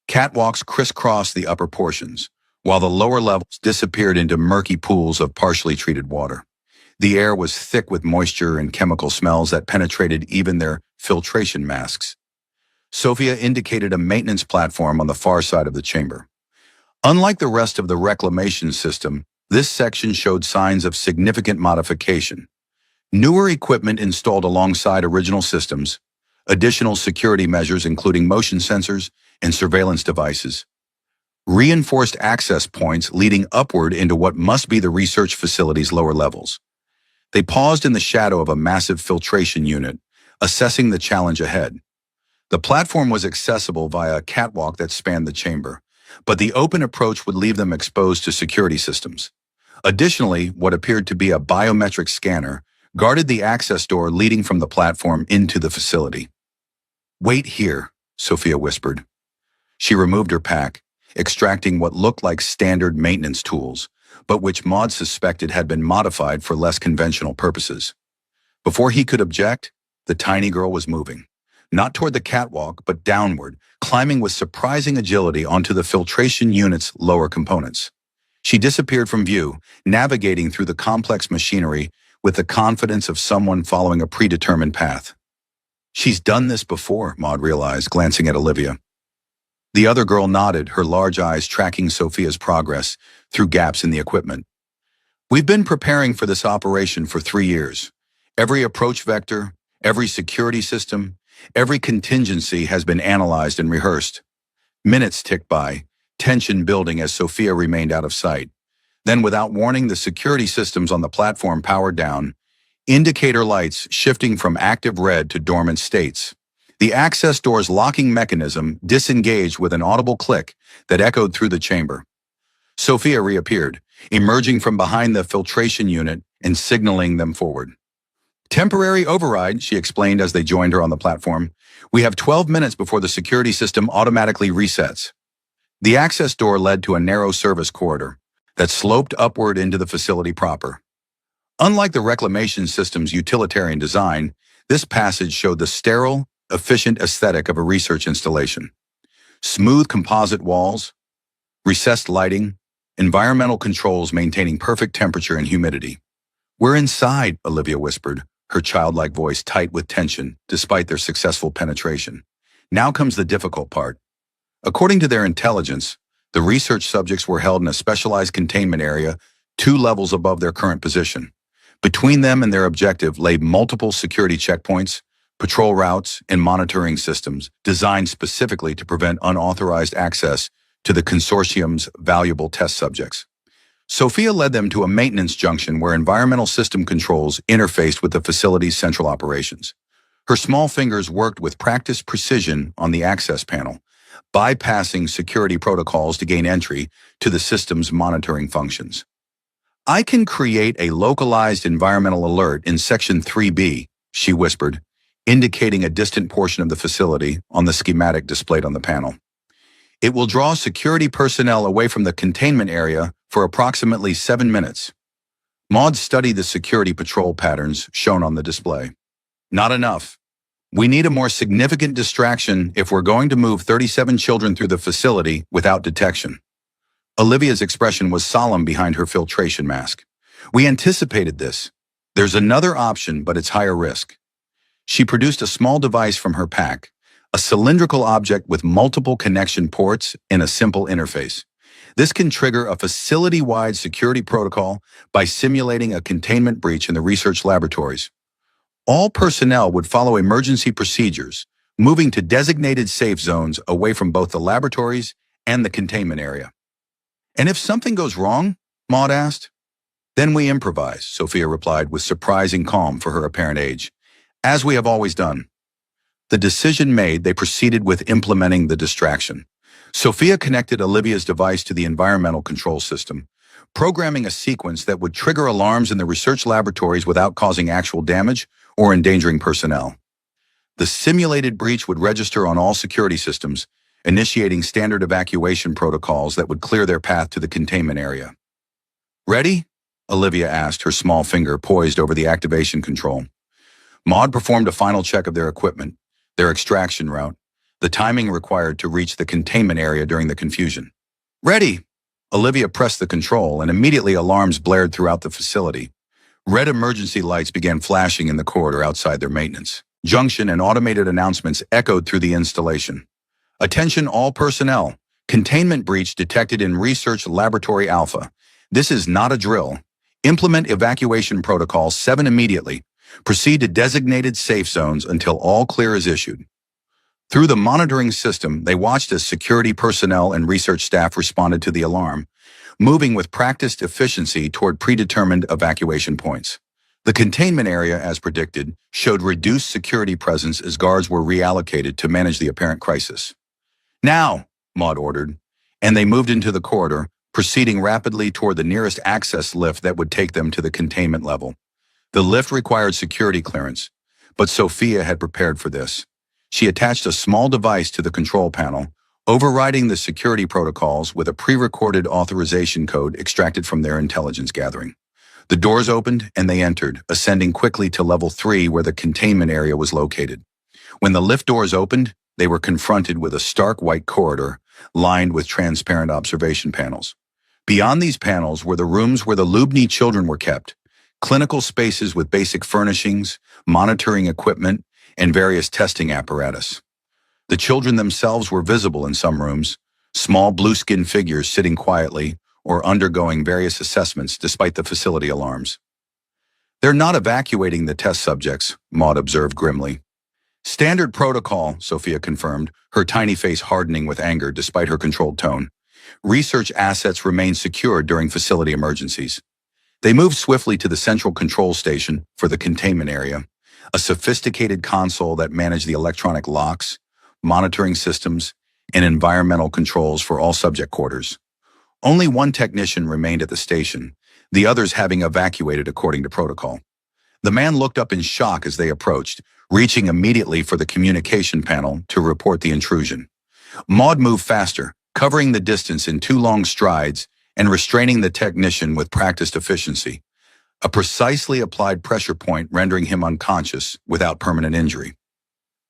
Catwalks crisscrossed the upper portions, while the lower levels disappeared into murky pools of partially treated water. The air was thick with moisture and chemical smells that penetrated even their filtration masks. Sophia indicated a maintenance platform on the far side of the chamber. Unlike the rest of the reclamation system, this section showed signs of significant modification. Newer equipment installed alongside original systems, additional security measures including motion sensors and surveillance devices, reinforced access points leading upward into what must be the research facility's lower levels. They paused in the shadow of a massive filtration unit, assessing the challenge ahead. The platform was accessible via a catwalk that spanned the chamber, but the open approach would leave them exposed to security systems. Additionally, what appeared to be a biometric scanner guarded the access door leading from the platform into the facility. "Wait here," Sophia whispered. She removed her pack, extracting what looked like standard maintenance tools, but which Maud suspected had been modified for less conventional purposes. Before he could object, the tiny girl was moving. Not toward the catwalk, but downward, climbing with surprising agility onto the filtration unit's lower components. She disappeared from view, navigating through the complex machinery with the confidence of someone following a predetermined path. She's done this before, Maud realized, glancing at Olivia. The other girl nodded, her large eyes tracking Sophia's progress through gaps in the equipment. We've been preparing for this operation for 3 years. Every approach vector, every security system, every contingency has been analyzed and rehearsed. Minutes ticked by, tension building as Sophia remained out of sight. Then, without warning, the security systems on the platform powered down, indicator lights shifting from active red to dormant states. The access door's locking mechanism disengaged with an audible click that echoed through the chamber. Sophia reappeared, emerging from behind the filtration unit and signaling them forward. Temporary override, she explained as they joined her on the platform. We have 12 minutes before the security system automatically resets. The access door led to a narrow service corridor that sloped upward into the facility proper. Unlike the reclamation system's utilitarian design, this passage showed the sterile, efficient aesthetic of a research installation. Smooth composite walls, recessed lighting, environmental controls maintaining perfect temperature and humidity. We're inside, Olivia whispered, her childlike voice tight with tension despite their successful penetration. Now comes the difficult part. According to their intelligence, the research subjects were held in a specialized containment area 2 levels above their current position. Between them and their objective lay multiple security checkpoints, patrol routes, and monitoring systems designed specifically to prevent unauthorized access to the consortium's valuable test subjects. Sophia led them to a maintenance junction where environmental system controls interfaced with the facility's central operations. Her small fingers worked with practiced precision on the access panel, bypassing security protocols to gain entry to the system's monitoring functions. I can create a localized environmental alert in Section 3B, she whispered, indicating a distant portion of the facility on the schematic displayed on the panel. It will draw security personnel away from the containment area for approximately 7 minutes. Maud studied the security patrol patterns shown on the display. Not enough. We need a more significant distraction if we're going to move 37 children through the facility without detection. Olivia's expression was solemn behind her filtration mask. We anticipated this. There's another option, but it's higher risk. She produced a small device from her pack, a cylindrical object with multiple connection ports and a simple interface. This can trigger a facility-wide security protocol by simulating a containment breach in the research laboratories. All personnel would follow emergency procedures, moving to designated safe zones away from both the laboratories and the containment area. And if something goes wrong? Maud asked. Then we improvise, Sophia replied with surprising calm for her apparent age. As we have always done. The decision made, they proceeded with implementing the distraction. Sophia connected Olivia's device to the environmental control system, programming a sequence that would trigger alarms in the research laboratories without causing actual damage or endangering personnel. The simulated breach would register on all security systems, initiating standard evacuation protocols that would clear their path to the containment area. Ready? Olivia asked, her small finger poised over the activation control. Maud performed a final check of their equipment, their extraction route, the timing required to reach the containment area during the confusion. Ready! Olivia pressed the control, and immediately alarms blared throughout the facility. Red emergency lights began flashing in the corridor outside their maintenance junction, and automated announcements echoed through the installation. Attention all personnel. Containment breach detected in Research Laboratory Alpha. This is not a drill. Implement evacuation protocol 7 immediately. Proceed to designated safe zones until all clear is issued. Through the monitoring system, they watched as security personnel and research staff responded to the alarm, moving with practiced efficiency toward predetermined evacuation points. The containment area, as predicted, showed reduced security presence as guards were reallocated to manage the apparent crisis. Now, Maud ordered, and they moved into the corridor, proceeding rapidly toward the nearest access lift that would take them to the containment level. The lift required security clearance, but Sophia had prepared for this. She attached a small device to the control panel, overriding the security protocols with a pre-recorded authorization code extracted from their intelligence gathering. The doors opened and they entered, ascending quickly to level 3 where the containment area was located. When the lift doors opened, they were confronted with a stark white corridor lined with transparent observation panels. Beyond these panels were the rooms where the Lubni children were kept, clinical spaces with basic furnishings, monitoring equipment, and various testing apparatus. The children themselves were visible in some rooms, small blue-skinned figures sitting quietly or undergoing various assessments despite the facility alarms. "They're not evacuating the test subjects," Maud observed grimly. "Standard protocol," Sophia confirmed, her tiny face hardening with anger despite her controlled tone. "Research assets remain secured during facility emergencies." They moved swiftly to the central control station for the containment area, a sophisticated console that managed the electronic locks, monitoring systems, and environmental controls for all subject quarters. Only one technician remained at the station, the others having evacuated according to protocol. The man looked up in shock as they approached, reaching immediately for the communication panel to report the intrusion. Maud moved faster, covering the distance in 2 long strides and restraining the technician with practiced efficiency, a precisely applied pressure point rendering him unconscious without permanent injury.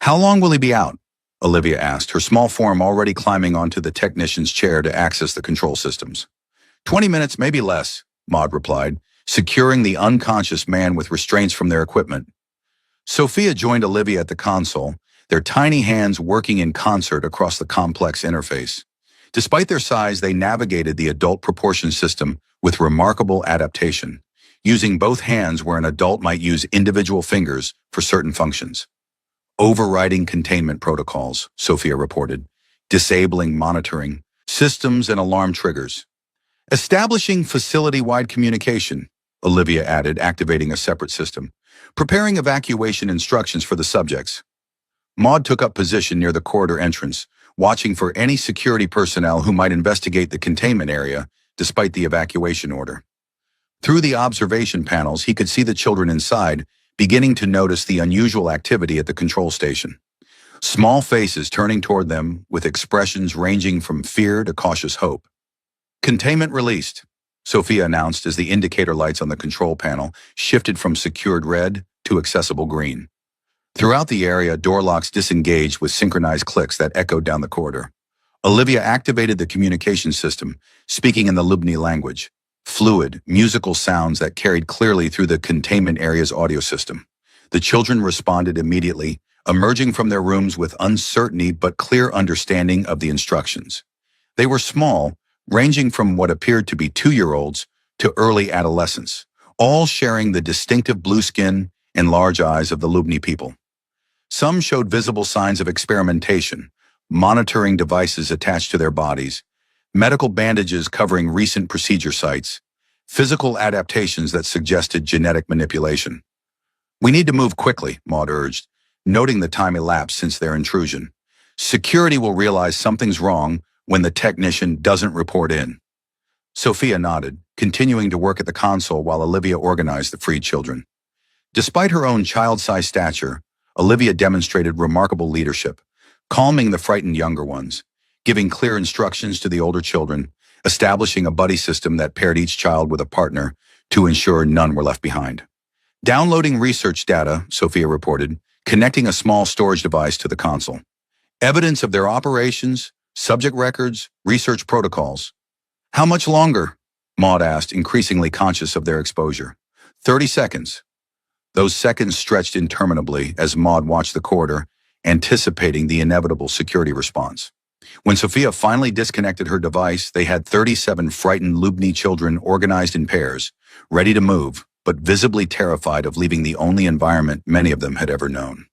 "How long will he be out?" Olivia asked, her small form already climbing onto the technician's chair to access the control systems. 20 minutes, maybe less," Maud replied, securing the unconscious man with restraints from their equipment. Sophia joined Olivia at the console, their tiny hands working in concert across the complex interface. Despite their size, they navigated the adult proportion system with remarkable adaptation, using both hands where an adult might use individual fingers for certain functions. "Overriding containment protocols," Sophia reported, "disabling monitoring, systems and alarm triggers. Establishing facility-wide communication," Olivia added, activating a separate system. "Preparing evacuation instructions for the subjects." Maud took up position near the corridor entrance, watching for any security personnel who might investigate the containment area despite the evacuation order. Through the observation panels, he could see the children inside, beginning to notice the unusual activity at the control station. Small faces turning toward them with expressions ranging from fear to cautious hope. "Containment released," Sophia announced as the indicator lights on the control panel shifted from secured red to accessible green. Throughout the area, door locks disengaged with synchronized clicks that echoed down the corridor. Olivia activated the communication system, speaking in the Lubni language, fluid, musical sounds that carried clearly through the containment area's audio system. The children responded immediately, emerging from their rooms with uncertainty but clear understanding of the instructions. They were small, ranging from what appeared to be 2-year-olds to early adolescents, all sharing the distinctive blue skin and large eyes of the Lubni people. Some showed visible signs of experimentation, monitoring devices attached to their bodies, medical bandages covering recent procedure sites, physical adaptations that suggested genetic manipulation. "We need to move quickly," Maud urged, noting the time elapsed since their intrusion. "Security will realize something's wrong when the technician doesn't report in." Sophia nodded, continuing to work at the console while Olivia organized the freed children. Despite her own child-sized stature, Olivia demonstrated remarkable leadership, calming the frightened younger ones, giving clear instructions to the older children, establishing a buddy system that paired each child with a partner to ensure none were left behind. "Downloading research data," Sophia reported, connecting a small storage device to the console. "Evidence of their operations, subject records, research protocols." "How much longer?" Maud asked, increasingly conscious of their exposure. 30 seconds. Those seconds stretched interminably as Maud watched the corridor, anticipating the inevitable security response. When Sophia finally disconnected her device, they had 37 frightened Lubni children organized in pairs, ready to move, but visibly terrified of leaving the only environment many of them had ever known.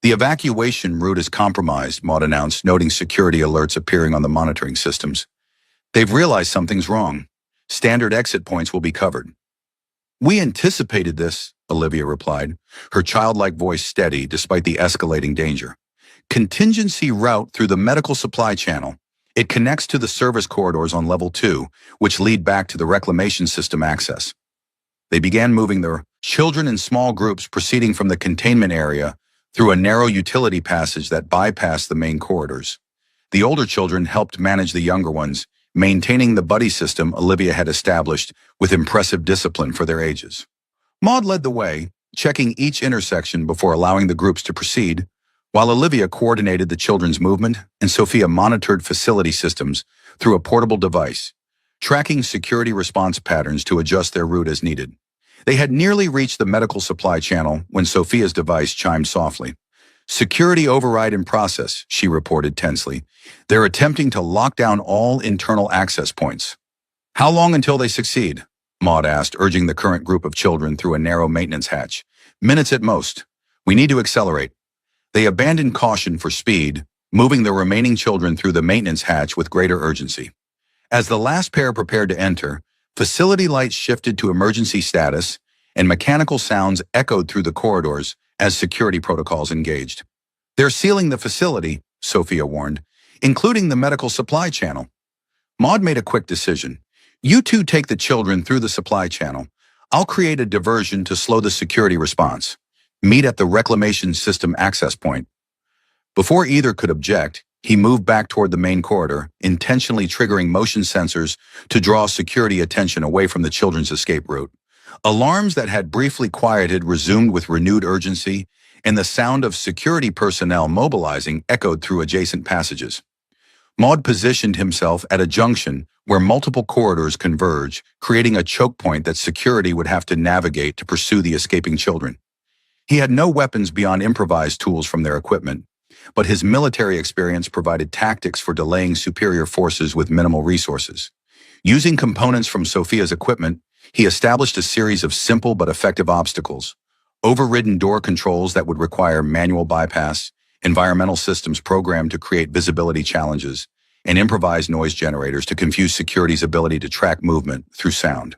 "The evacuation route is compromised," Maud announced, noting security alerts appearing on the monitoring systems. "They've realized something's wrong. Standard exit points will be covered." "We anticipated this," Olivia replied, her childlike voice steady despite the escalating danger. "Contingency route through the medical supply channel. It connects to the service corridors on level 2, which lead back to the reclamation system access." They began moving their children in small groups proceeding from the containment area through a narrow utility passage that bypassed the main corridors. The older children helped manage the younger ones, maintaining the buddy system Olivia had established with impressive discipline for their ages. Maud led the way, checking each intersection before allowing the groups to proceed, while Olivia coordinated the children's movement and Sophia monitored facility systems through a portable device, tracking security response patterns to adjust their route as needed. They had nearly reached the medical supply channel when Sophia's device chimed softly. "Security override in process," she reported tensely. "They're attempting to lock down all internal access points." "How long until they succeed?" Maud asked, urging the current group of children through a narrow maintenance hatch. "Minutes at most. We need to accelerate." They abandoned caution for speed, moving the remaining children through the maintenance hatch with greater urgency. As the last pair prepared to enter, facility lights shifted to emergency status, and mechanical sounds echoed through the corridors as security protocols engaged. "They're sealing the facility," Sophia warned, "including the medical supply channel." Maud made a quick decision. "You two take the children through the supply channel. I'll create a diversion to slow the security response. Meet at the reclamation system access point." Before either could object, he moved back toward the main corridor, intentionally triggering motion sensors to draw security attention away from the children's escape route. Alarms that had briefly quieted resumed with renewed urgency, and the sound of security personnel mobilizing echoed through adjacent passages. Maud positioned himself at a junction where multiple corridors converge, creating a choke point that security would have to navigate to pursue the escaping children. He had no weapons beyond improvised tools from their equipment, but his military experience provided tactics for delaying superior forces with minimal resources. Using components from Sophia's equipment, he established a series of simple but effective obstacles: overridden door controls that would require manual bypass, environmental systems programmed to create visibility challenges, and improvised noise generators to confuse security's ability to track movement through sound.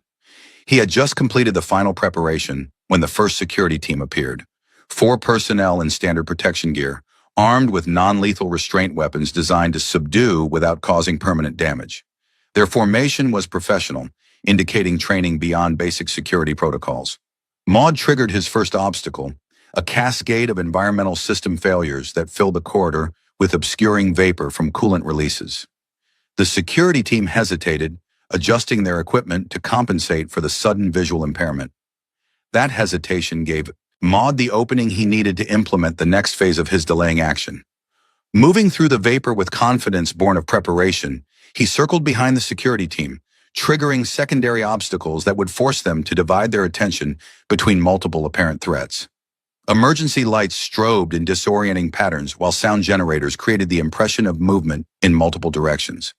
He had just completed the final preparation when the first security team appeared. 4 personnel in standard protection gear, armed with non-lethal restraint weapons designed to subdue without causing permanent damage. Their formation was professional, indicating training beyond basic security protocols. Maud triggered his first obstacle, a cascade of environmental system failures that filled the corridor with obscuring vapor from coolant releases. The security team hesitated, adjusting their equipment to compensate for the sudden visual impairment. That hesitation gave Maud the opening he needed to implement the next phase of his delaying action. Moving through the vapor with confidence born of preparation, he circled behind the security team, triggering secondary obstacles that would force them to divide their attention between multiple apparent threats. Emergency lights strobed in disorienting patterns while sound generators created the impression of movement in multiple directions.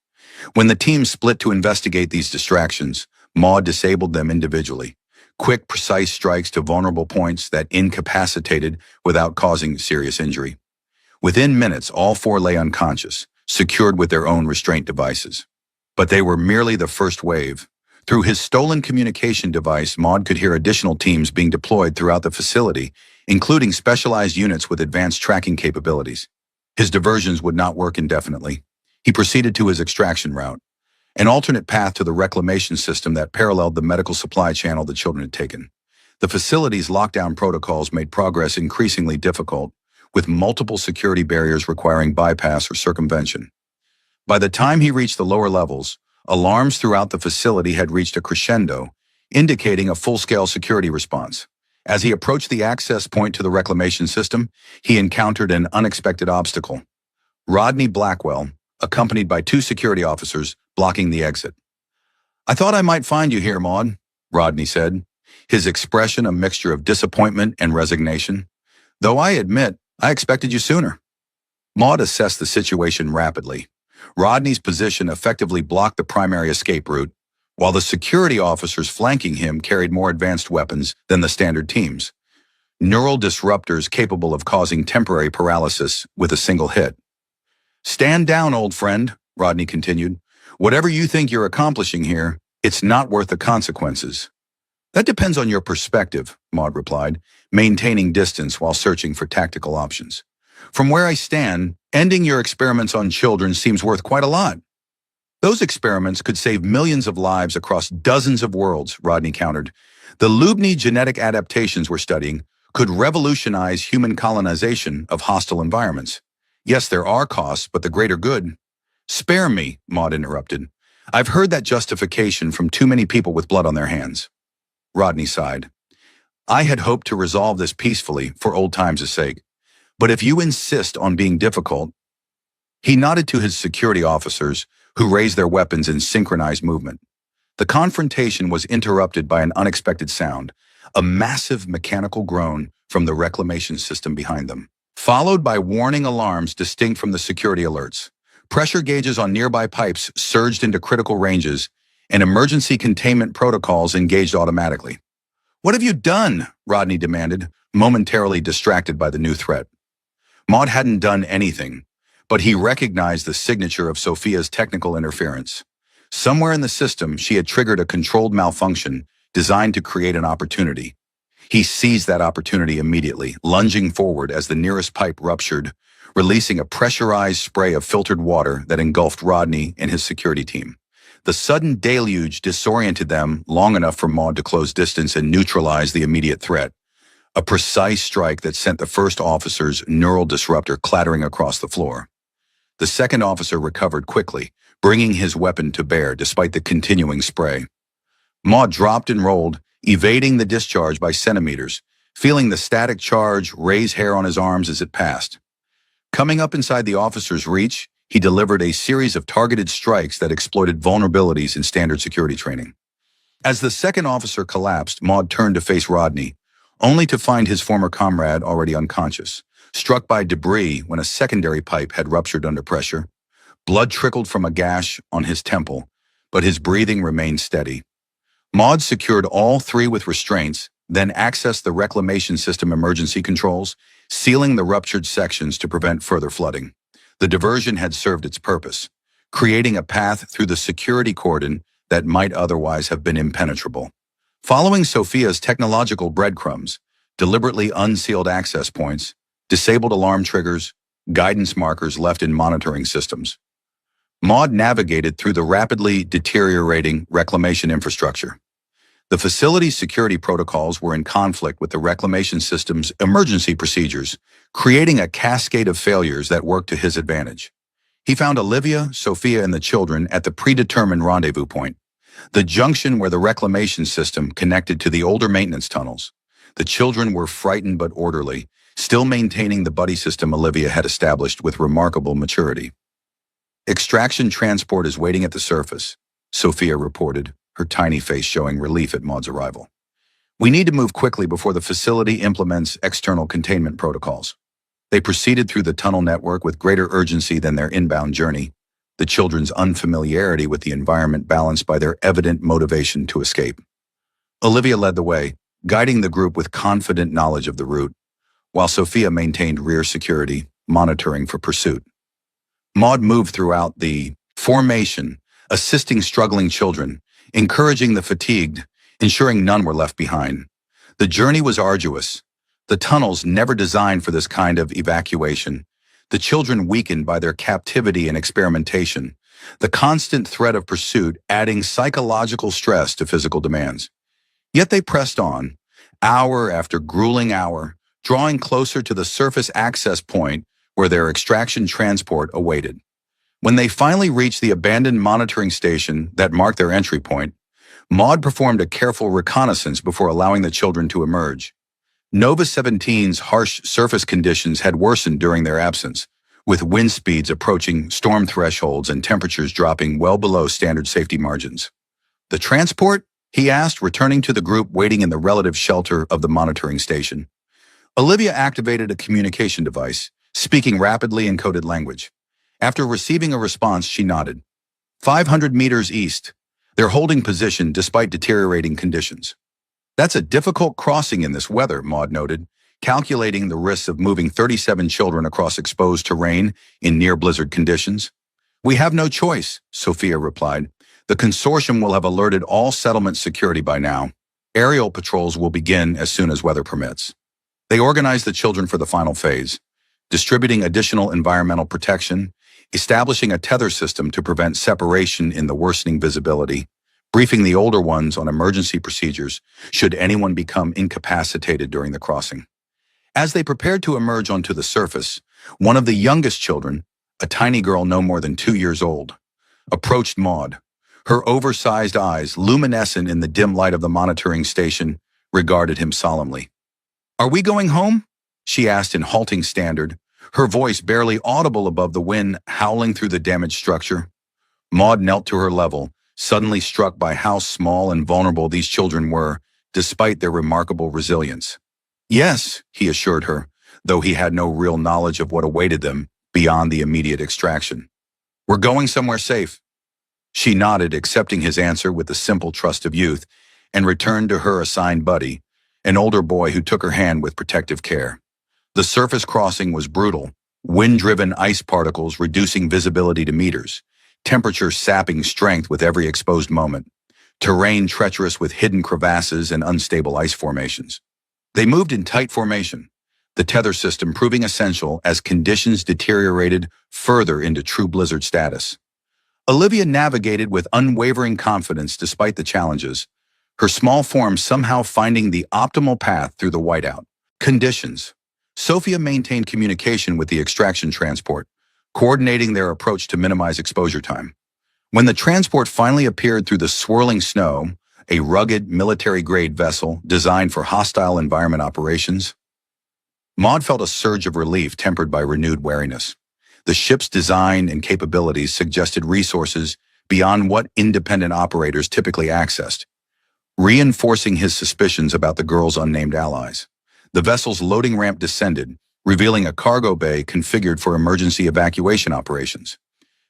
When the team split to investigate these distractions, Maud disabled them individually. Quick, precise strikes to vulnerable points that incapacitated without causing serious injury. Within minutes, all 4 lay unconscious, secured with their own restraint devices. But they were merely the first wave. Through his stolen communication device, Maud could hear additional teams being deployed throughout the facility, including specialized units with advanced tracking capabilities. His diversions would not work indefinitely. He proceeded to his extraction route, an alternate path to the reclamation system that paralleled the medical supply channel the children had taken. The facility's lockdown protocols made progress increasingly difficult, with multiple security barriers requiring bypass or circumvention. By the time he reached the lower levels, alarms throughout the facility had reached a crescendo, indicating a full-scale security response. As he approached the access point to the reclamation system, he encountered an unexpected obstacle. Rodney Blackwell, accompanied by 2 security officers, blocking the exit. "I thought I might find you here, Maud," Rodney said, his expression a mixture of disappointment and resignation. "Though I admit, I expected you sooner." Maud assessed the situation rapidly. Rodney's position effectively blocked the primary escape route, while the security officers flanking him carried more advanced weapons than the standard teams. Neural disruptors capable of causing temporary paralysis with a single hit. "Stand down, old friend," Rodney continued. "Whatever you think you're accomplishing here, it's not worth the consequences." "That depends on your perspective," Maud replied, maintaining distance while searching for tactical options. "From where I stand, ending your experiments on children seems worth quite a lot." "Those experiments could save millions of lives across dozens of worlds," Rodney countered. "The Lubni genetic adaptations we're studying could revolutionize human colonization of hostile environments. Yes, there are costs, but the greater good Spare me, Maud interrupted. I've heard that justification from too many people with blood on their hands. Rodney sighed. I had hoped to resolve this peacefully for old times' sake. But if you insist on being difficult, he nodded to his security officers, who raised their weapons in synchronized movement. The confrontation was interrupted by an unexpected sound, a massive mechanical groan from the reclamation system behind them, followed by warning alarms distinct from the security alerts. Pressure gauges on nearby pipes surged into critical ranges, and emergency containment protocols engaged automatically. What have you done? Rodney demanded, momentarily distracted by the new threat. Maud hadn't done anything, but he recognized the signature of Sophia's technical interference. Somewhere in the system, she had triggered a controlled malfunction designed to create an opportunity. He seized that opportunity immediately, lunging forward as the nearest pipe ruptured, releasing a pressurized spray of filtered water that engulfed Rodney and his security team. The sudden deluge disoriented them long enough for Maud to close distance and neutralize the immediate threat. A precise strike that sent the first officer's neural disruptor clattering across the floor. The second officer recovered quickly, bringing his weapon to bear despite the continuing spray. Maud dropped and rolled, evading the discharge by centimeters, feeling the static charge raise hair on his arms as it passed. Coming up inside the officer's reach, he delivered a series of targeted strikes that exploited vulnerabilities in standard security training. As the second officer collapsed, Maud turned to face Rodney, only to find his former comrade already unconscious, struck by debris when a secondary pipe had ruptured under pressure. Blood trickled from a gash on his temple, but his breathing remained steady. Maud secured all three with restraints, then accessed the reclamation system emergency controls, sealing the ruptured sections to prevent further flooding. The diversion had served its purpose, creating a path through the security cordon that might otherwise have been impenetrable. Following Sophia's technological breadcrumbs, deliberately unsealed access points, disabled alarm triggers, guidance markers left in monitoring systems, Maud navigated through the rapidly deteriorating reclamation infrastructure. The facility's security protocols were in conflict with the reclamation system's emergency procedures, creating a cascade of failures that worked to his advantage. He found Olivia, Sophia, and the children at the predetermined rendezvous point, the junction where the reclamation system connected to the older maintenance tunnels. The children were frightened but orderly, still maintaining the buddy system Olivia had established with remarkable maturity. Extraction transport is waiting at the surface, Sophia reported, her tiny face showing relief at Maud's arrival. We need to move quickly before the facility implements external containment protocols. They proceeded through the tunnel network with greater urgency than their inbound journey, the children's unfamiliarity with the environment balanced by their evident motivation to escape. Olivia led the way, guiding the group with confident knowledge of the route, while Sophia maintained rear security, monitoring for pursuit. Maud moved throughout the formation, assisting struggling children, encouraging the fatigued, ensuring none were left behind. The journey was arduous, the tunnels never designed for this kind of evacuation, the children weakened by their captivity and experimentation, the constant threat of pursuit adding psychological stress to physical demands. Yet they pressed on, hour after grueling hour, drawing closer to the surface access point where their extraction transport awaited. When they finally reached the abandoned monitoring station that marked their entry point, Maud performed a careful reconnaissance before allowing the children to emerge. Nova 17's harsh surface conditions had worsened during their absence, with wind speeds approaching storm thresholds and temperatures dropping well below standard safety margins. The transport? He asked, returning to the group waiting in the relative shelter of the monitoring station. Olivia activated a communication device, speaking rapidly in coded language. After receiving a response, she nodded. 500 meters east. They're holding position despite deteriorating conditions. That's a difficult crossing in this weather, Maud noted, calculating the risks of moving 37 children across exposed terrain in near-blizzard conditions. We have no choice, Sophia replied. The consortium will have alerted all settlement security by now. Aerial patrols will begin as soon as weather permits. They organized the children for the final phase, distributing additional environmental protection, establishing a tether system to prevent separation in the worsening visibility, briefing the older ones on emergency procedures should anyone become incapacitated during the crossing. As they prepared to emerge onto the surface, one of the youngest children, a tiny girl no more than 2 years old, approached Maud. Her oversized eyes, luminescent in the dim light of the monitoring station, regarded him solemnly. "Are we going home?" she asked in halting standard, her voice barely audible above the wind howling through the damaged structure. Maud knelt to her level, suddenly struck by how small and vulnerable these children were, despite their remarkable resilience. "Yes," he assured her, though he had no real knowledge of what awaited them beyond the immediate extraction. "We're going somewhere safe." She nodded, accepting his answer with the simple trust of youth, and returned to her assigned buddy, an older boy who took her hand with protective care. The surface crossing was brutal, wind-driven ice particles reducing visibility to meters, temperature sapping strength with every exposed moment, terrain treacherous with hidden crevasses and unstable ice formations. They moved in tight formation, the tether system proving essential as conditions deteriorated further into true blizzard status. Olivia navigated with unwavering confidence despite the challenges, her small form somehow finding the optimal path through the whiteout conditions. Sophia maintained communication with the extraction transport, coordinating their approach to minimize exposure time. When the transport finally appeared through the swirling snow, a rugged, military-grade vessel designed for hostile environment operations, Maud felt a surge of relief tempered by renewed wariness. The ship's design and capabilities suggested resources beyond what independent operators typically accessed, reinforcing his suspicions about the girl's unnamed allies. The vessel's loading ramp descended, revealing a cargo bay configured for emergency evacuation operations.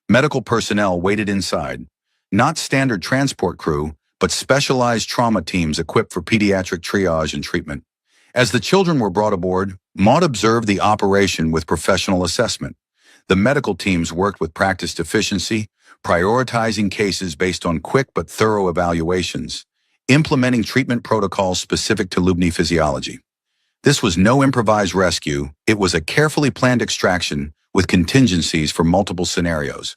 Medical personnel waited inside, not standard transport crew, but specialized trauma teams equipped for pediatric triage and treatment. As the children were brought aboard, Maud observed the operation with professional assessment. The medical teams worked with practiced efficiency, prioritizing cases based on quick but thorough evaluations, implementing treatment protocols specific to Lubni physiology. This was no improvised rescue, it was a carefully planned extraction with contingencies for multiple scenarios.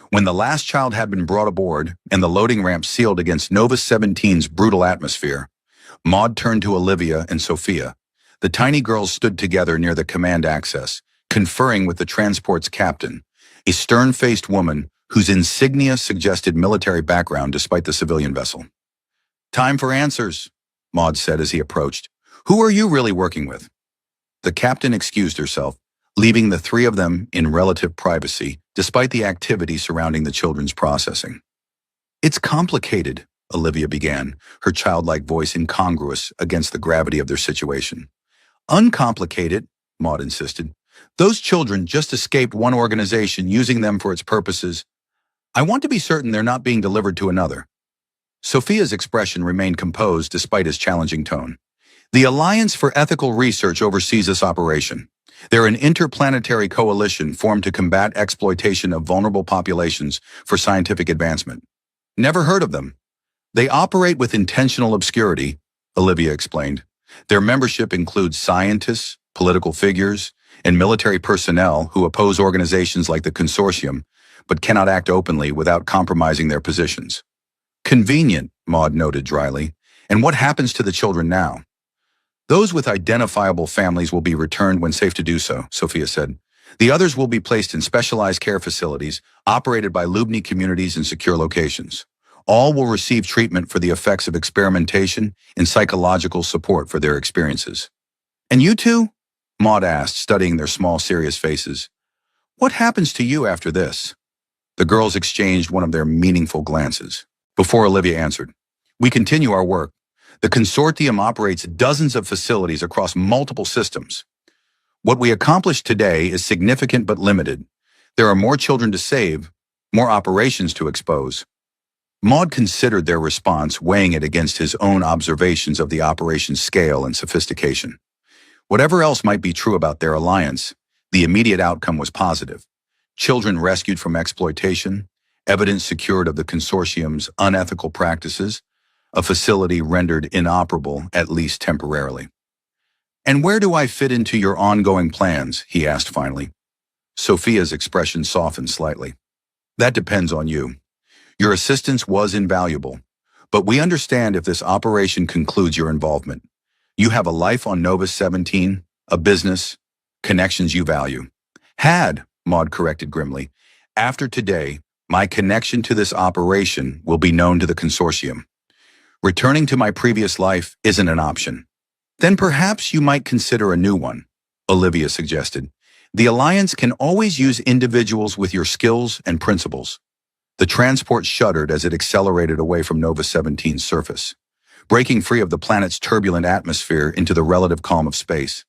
When the last child had been brought aboard and the loading ramp sealed against Nova 17's brutal atmosphere, Maud turned to Olivia and Sophia. The tiny girls stood together near the command access, conferring with the transport's captain, a stern-faced woman whose insignia suggested military background despite the civilian vessel. "Time for answers," Maud said as he approached. "Who are you really working with?" The captain excused herself, leaving the three of them in relative privacy, despite the activity surrounding the children's processing. "It's complicated," Olivia began, her childlike voice incongruous against the gravity of their situation. "Uncomplicated," Maud insisted. "Those children just escaped one organization using them for its purposes. I want to be certain they're not being delivered to another." Sophia's expression remained composed despite his challenging tone. "The Alliance for Ethical Research oversees this operation. They're an interplanetary coalition formed to combat exploitation of vulnerable populations for scientific advancement." "Never heard of them." "They operate with intentional obscurity," Olivia explained. "Their membership includes scientists, political figures, and military personnel who oppose organizations like the Consortium, but cannot act openly without compromising their positions." "Convenient," Maud noted dryly. "And what happens to the children now?" "Those with identifiable families will be returned when safe to do so," Sophia said. "The others will be placed in specialized care facilities operated by Lubni communities in secure locations. All will receive treatment for the effects of experimentation and psychological support for their experiences." "And you two?" Maud asked, studying their small, serious faces. "What happens to you after this?" The girls exchanged one of their meaningful glances. Before Olivia answered, "We continue our work. The consortium operates dozens of facilities across multiple systems. What we accomplished today is significant but limited. There are more children to save, more operations to expose." Maud considered their response, weighing it against his own observations of the operation's scale and sophistication. Whatever else might be true about their alliance, the immediate outcome was positive. Children rescued from exploitation, evidence secured of the consortium's unethical practices, a facility rendered inoperable, at least temporarily. "And where do I fit into your ongoing plans?" he asked finally. Sophia's expression softened slightly. "That depends on you. Your assistance was invaluable, but we understand if this operation concludes your involvement. You have a life on Nova 17, a business, connections you value." "Had," Maud corrected grimly. After today, my connection to this operation will be known to the consortium. Returning to my previous life isn't an option. Then perhaps you might consider a new one, Olivia suggested. The Alliance can always use individuals with your skills and principles. The transport shuddered as it accelerated away from Nova 17's surface, breaking free of the planet's turbulent atmosphere into the relative calm of space.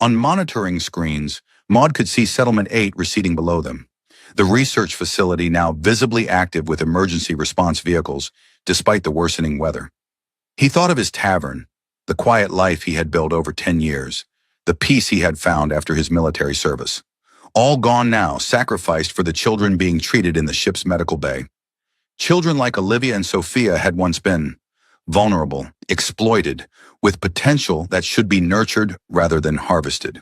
On monitoring screens, Maud could see Settlement 8 receding below them, the research facility now visibly active with emergency response vehicles, despite the worsening weather. He thought of his tavern, the quiet life he had built over 10 years, the peace he had found after his military service. All gone now, sacrificed for the children being treated in the ship's medical bay. Children like Olivia and Sophia had once been vulnerable, exploited, with potential that should be nurtured rather than harvested.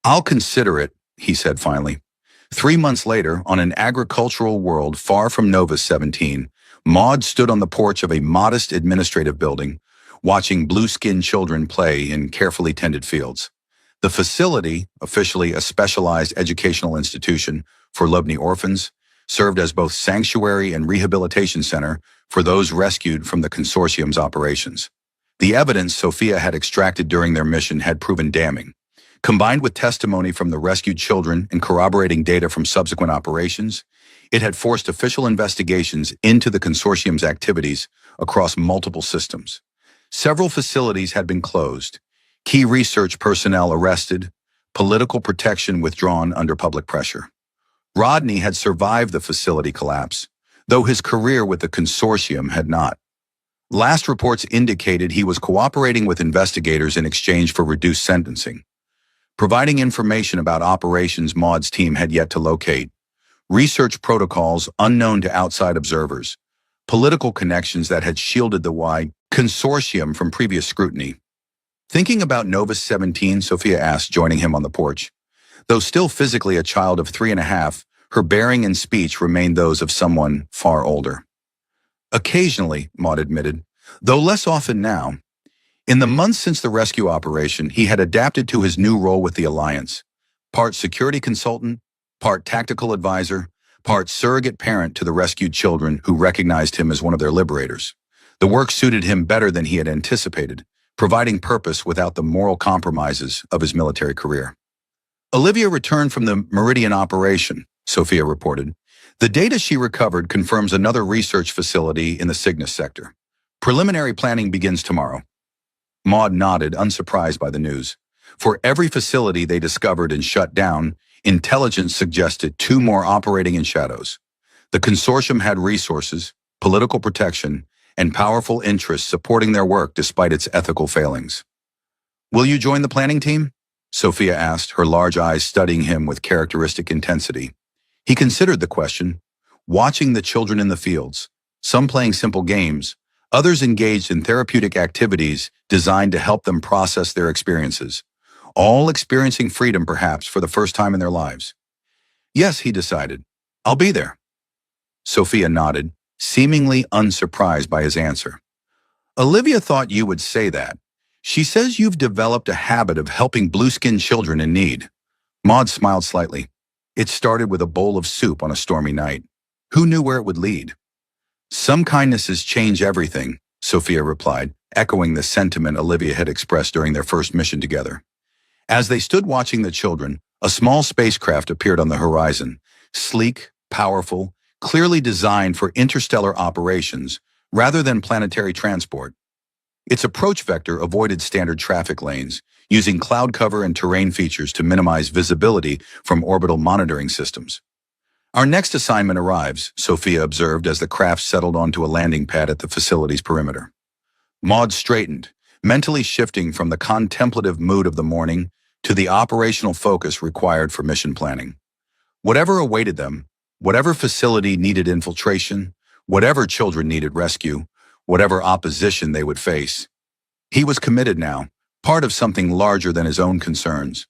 I'll consider it, he said finally. 3 months later, on an agricultural world far from Nova 17, Maud stood on the porch of a modest administrative building, watching blue-skinned children play in carefully tended fields. The facility, officially a specialized educational institution for Lubni orphans, served as both sanctuary and rehabilitation center for those rescued from the consortium's operations. The evidence Sophia had extracted during their mission had proven damning. Combined with testimony from the rescued children and corroborating data from subsequent operations, it had forced official investigations into the consortium's activities across multiple systems. Several facilities had been closed, key research personnel arrested, political protection withdrawn under public pressure. Rodney had survived the facility collapse, though his career with the consortium had not. Last reports indicated he was cooperating with investigators in exchange for reduced sentencing, providing information about operations Maud's team had yet to locate, research protocols unknown to outside observers, political connections that had shielded the wide consortium from previous scrutiny. Thinking about Nova 17, Sophia asked, joining him on the porch. Though still physically a child of 3.5, her bearing and speech remained those of someone far older. Occasionally, Maud admitted, though less often now. In the months since the rescue operation, he had adapted to his new role with the Alliance. Part security consultant, part tactical advisor, part surrogate parent to the rescued children who recognized him as one of their liberators. The work suited him better than he had anticipated, providing purpose without the moral compromises of his military career. Olivia returned from the Meridian operation, Sophia reported. The data she recovered confirms another research facility in the Cygnus sector. Preliminary planning begins tomorrow. Maud nodded, unsurprised by the news. For every facility they discovered and shut down, intelligence suggested 2 more operating in shadows. The consortium had resources, political protection, and powerful interests supporting their work despite its ethical failings. Will you join the planning team? Sophia asked, her large eyes studying him with characteristic intensity. He considered the question, watching the children in the fields, some playing simple games, others engaged in therapeutic activities designed to help them process their experiences, all experiencing freedom perhaps for the first time in their lives. Yes, he decided. I'll be there. Sophia nodded, seemingly unsurprised by his answer. Olivia thought you would say that. She says you've developed a habit of helping blue-skinned children in need. Maud smiled slightly. It started with a bowl of soup on a stormy night. Who knew where it would lead? Some kindnesses change everything, Sophia replied, echoing the sentiment Olivia had expressed during their first mission together. As they stood watching the children, a small spacecraft appeared on the horizon, sleek, powerful, clearly designed for interstellar operations rather than planetary transport. Its approach vector avoided standard traffic lanes, using cloud cover and terrain features to minimize visibility from orbital monitoring systems. Our next assignment arrives, Sophia observed as the craft settled onto a landing pad at the facility's perimeter. Maud straightened, mentally shifting from the contemplative mood of the morning to the operational focus required for mission planning. Whatever awaited them, whatever facility needed infiltration, whatever children needed rescue, whatever opposition they would face, he was committed now, part of something larger than his own concerns.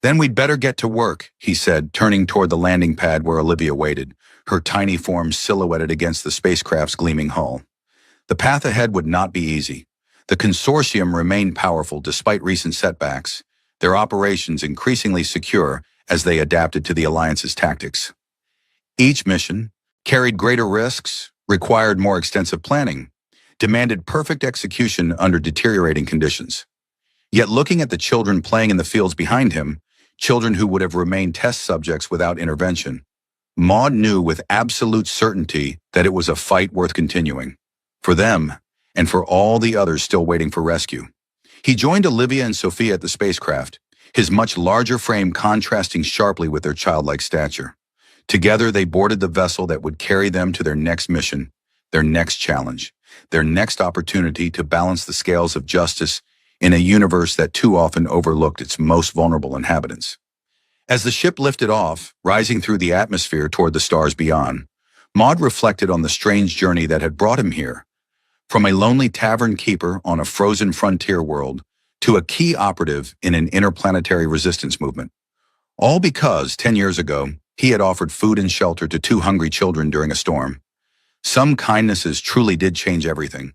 Then we'd better get to work, he said, turning toward the landing pad where Olivia waited, her tiny form silhouetted against the spacecraft's gleaming hull. The path ahead would not be easy. The consortium remained powerful despite recent setbacks, their operations increasingly secure as they adapted to the Alliance's tactics. Each mission carried greater risks, required more extensive planning, demanded perfect execution under deteriorating conditions. Yet looking at the children playing in the fields behind him, children who would have remained test subjects without intervention, Maud knew with absolute certainty that it was a fight worth continuing. For them, and for all the others still waiting for rescue. He joined Olivia and Sophia at the spacecraft, his much larger frame contrasting sharply with their childlike stature. Together they boarded the vessel that would carry them to their next mission, their next challenge, their next opportunity to balance the scales of justice in a universe that too often overlooked its most vulnerable inhabitants. As the ship lifted off, rising through the atmosphere toward the stars beyond, Maud reflected on the strange journey that had brought him here. From a lonely tavern keeper on a frozen frontier world to a key operative in an interplanetary resistance movement. All because, 10 years ago, he had offered food and shelter to 2 hungry children during a storm. Some kindnesses truly did change everything.